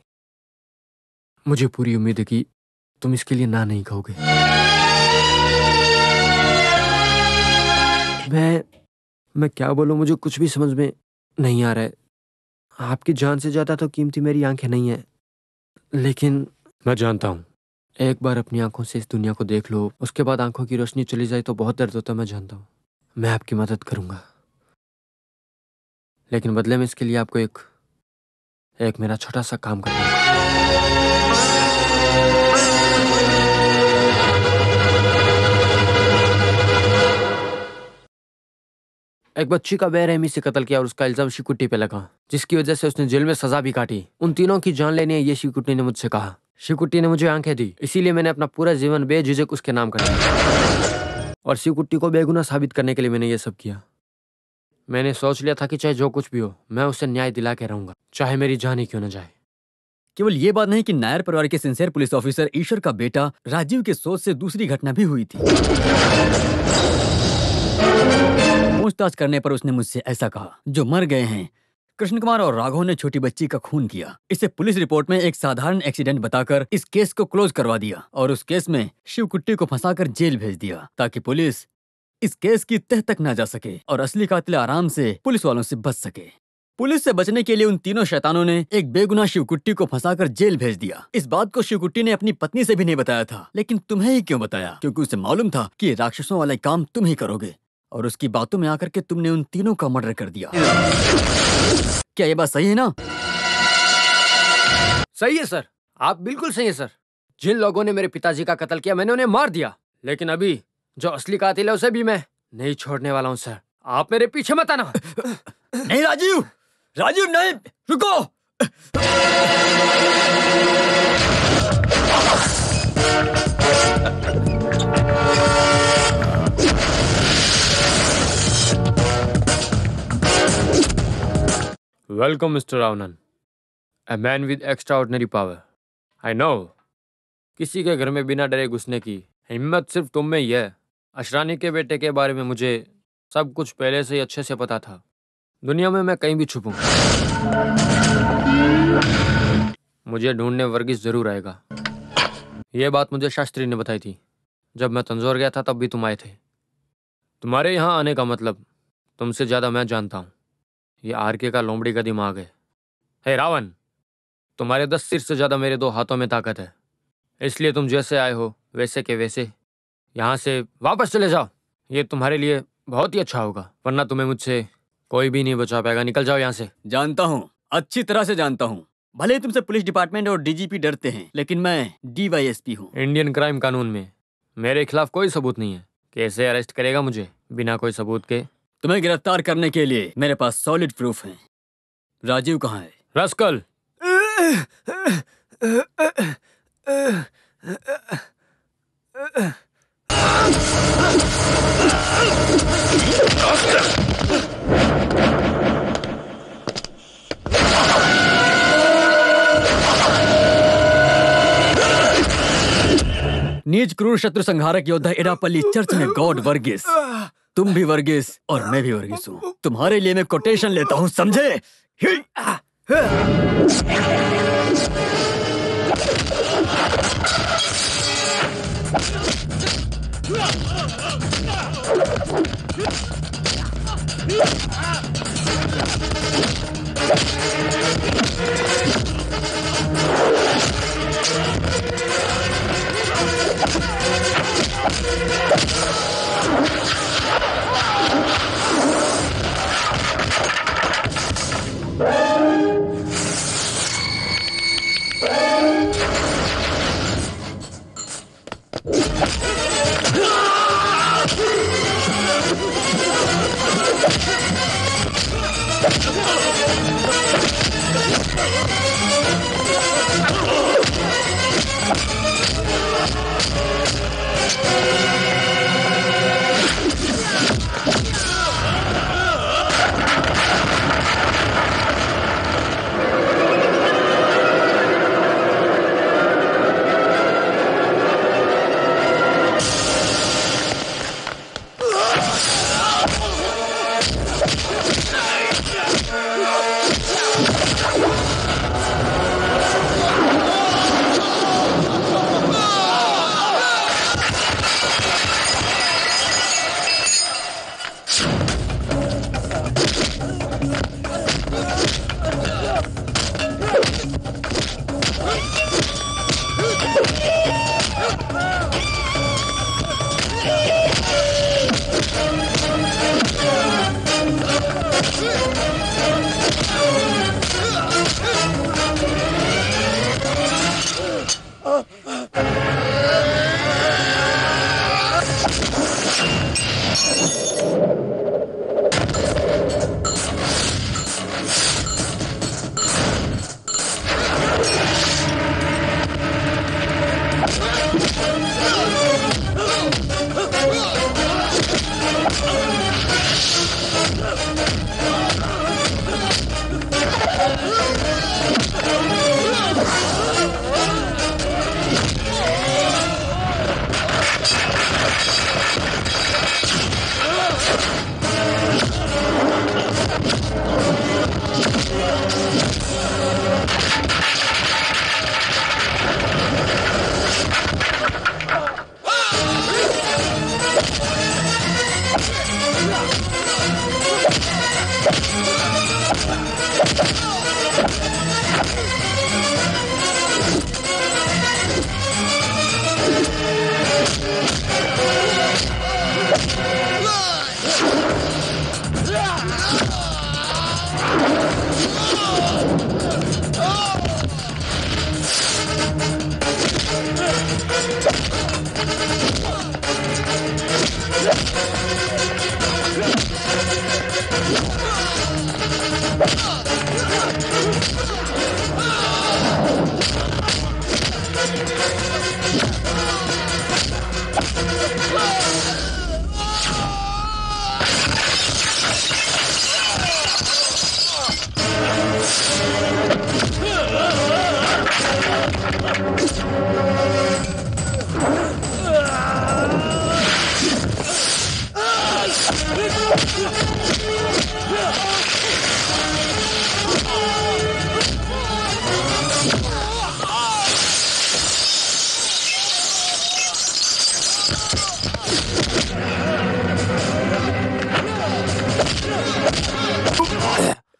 मुझे पूरी उम्मीद है कि तुम इसके लिए ना नहीं कहोगे। मैं क्या बोलूँ, मुझे कुछ भी समझ में नहीं आ रहा है। आपकी जान से ज़्यादा तो कीमती मेरी आंखें नहीं है, लेकिन मैं जानता हूँ एक बार अपनी आंखों से इस दुनिया को देख लो, उसके बाद आंखों की रोशनी चली जाए तो बहुत दर्द होता है। मैं जानता हूँ। मैं आपकी मदद करूँगा, लेकिन बदले में इसके लिए आपको एक मेरा छोटा सा काम करना होगा। एक बच्ची का बेरहमी से कत्ल किया और उसका इल्जाम शिवकुट्टी पे लगा, जिसकी वजह से उसने जेल में सजा भी काटी। उन तीनों की जान लेनी है, ये शिवकुट्टी ने मुझसे कहा। शिवकुट्टी ने मुझे आंखें दी, इसीलिए मैंने अपना पूरा जीवन बेझिझक उसके नाम कर दिया। और शिवकुट्टी को बेगुनाह साबित करने के लिए मैंने ये सब किया। मैंने सोच लिया था कि चाहे जो कुछ भी हो, मैं उसे न्याय दिला के रहूंगा, चाहे मेरी जान ही क्यों न जाए। केवल ये बात नहीं कि नायर परिवार के सिंसियर पुलिस ऑफिसर ईश्वर का बेटा राजीव के सोच से दूसरी घटना भी हुई थी। पूछताछ करने पर उसने मुझसे ऐसा कहा, जो मर गए हैं कृष्ण कुमार और राघव ने छोटी बच्ची का खून किया। इसे पुलिस रिपोर्ट में एक साधारण एक्सीडेंट बताकर इस केस को क्लोज करवा दिया और उस केस में शिवकुट्टी को फंसाकर जेल भेज दिया, ताकि पुलिस इस केस की तह तक ना जा सके और असली कातिल आराम से पुलिस वालों से बच सके। पुलिस से बचने के लिए उन तीनों शैतानों ने एक बेगुनाह शिवकुट्टी को फंसाकर जेल भेज दिया। इस बात को शिवकुट्टी ने अपनी पत्नी से भी नहीं बताया था, लेकिन तुम्हें ही क्यों बताया? क्योंकि उसे मालूम था कि राक्षसों वाला काम तुम ही करोगे, और उसकी बातों में आकर के तुमने उन तीनों का मर्डर कर दिया। क्या ये बात सही है ना? सही है सर, आप बिल्कुल सही है सर। जिन लोगों ने मेरे पिताजी का कत्ल किया मैंने उन्हें मार दिया, लेकिन अभी जो असली कातिल है उसे भी मैं नहीं छोड़ने वाला हूँ सर। आप मेरे पीछे मत आना। नहीं राजीव, राजीव नहीं, रुको। Welcome mister Ravanan, a man with extraordinary power. I know किसी के घर में बिना डरे घुसने की हिम्मत सिर्फ तुम में ही है। अशरानी के बेटे के बारे में मुझे सब कुछ पहले से ही अच्छे से पता था। दुनिया में मैं कहीं भी छुपूं, मुझे ढूंढने वर्गीस जरूर आएगा। ये बात मुझे शास्त्री ने बताई थी। जब मैं तंजौर गया था तब भी तुम आए थे। तुम्हारे यहाँ आने का मतलब तुमसे ज़्यादा मैं जानता हूँ। ये आरके का लोमड़ी का दिमाग है। हे रावण, तुम्हारे 10 सिर से ज़्यादा मेरे 2 हाथों में ताकत है। इसलिए तुम जैसे आए हो वैसे के वैसे यहाँ से वापस चले जाओ। ये तुम्हारे लिए बहुत ही अच्छा होगा, वरना तुम्हें मुझसे कोई भी नहीं बचा पाएगा। निकल जाओ यहाँ से। जानता हूँ, अच्छी तरह से जानता हूँ। भले ही तुमसे पुलिस डिपार्टमेंट और डीजीपी डरते हैं, लेकिन मैं डीवाईएसपी हूँ। इंडियन क्राइम कानून में मेरे खिलाफ कोई सबूत नहीं है। कैसे अरेस्ट करेगा मुझे बिना कोई सबूत के? तुम्हें गिरफ्तार करने के लिए मेरे पास सॉलिड प्रूफ है। राजीव कहाँ है? रस्कल, नीच क्रूर शत्रु संहारक योद्धा एडापल्ली चर्च में गॉड वर्गीस। तुम भी वर्गीस और मैं भी वर्गीस हूँ। तुम्हारे लिए मैं कोटेशन लेता हूँ, समझे?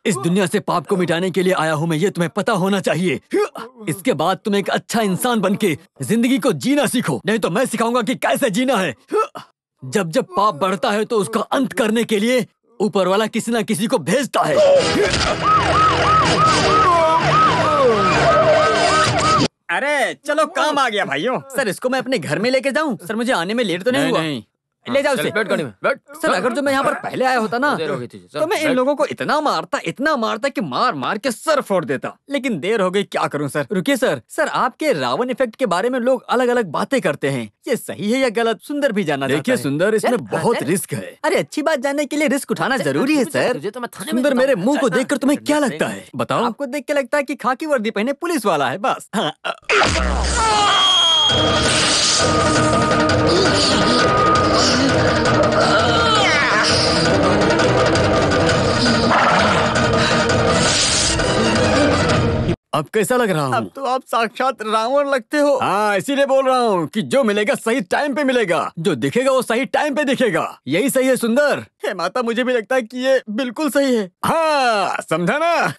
इस दुनिया से पाप को मिटाने के लिए आया हूँ मैं, ये तुम्हें पता होना चाहिए। इसके बाद तुम एक अच्छा इंसान बनके जिंदगी को जीना सीखो, नहीं तो मैं सिखाऊंगा कि कैसे जीना है। जब जब पाप बढ़ता है तो उसका अंत करने के लिए ऊपर वाला किसी ना किसी को भेजता है। अरे चलो काम आ गया भाइयों। सर इसको मैं अपने घर में लेके जाऊं? सर मुझे आने में लेट तो नहीं हुआ? नहीं। ले जाओ चल, उसे। बैठ गाड़ी में, बैठ। सर अगर जो मैं यहाँ पर पहले आया होता ना देर हो गई थी, चल, तो मैं इन बैठ। लोगों को इतना मारता कि मार मार के सर फोड़ देता, लेकिन देर हो गई, क्या करूं सर। रुकिए सर, सर आपके रावण इफेक्ट के बारे में लोग अलग अलग बातें करते हैं, ये सही है या गलत? सुंदर भी जानना चाहता देखिए है। सुंदर, इसमें सर, बहुत सर, रिस्क है। अरे अच्छी बात जानने के लिए रिस्क उठाना जरूरी है सर। तुझे तो मैं थाने में सुंदर, बताऊंगा। मेरे मुंह को देखकर तुम्हें क्या लगता है? बताओ। आपको देख के लगता है कि खाकी वर्दी पहने पुलिस वाला है, बस। हाँ। अब कैसा लग रहा अब हूँ? तो आप साक्षात रावण लगते हो। हाँ, इसीलिए बोल रहा हूँ कि जो मिलेगा सही टाइम पे मिलेगा, जो दिखेगा वो सही टाइम पे दिखेगा। यही सही है सुंदर। हे माता, मुझे भी लगता है कि ये बिल्कुल सही है। हाँ, समझा ना?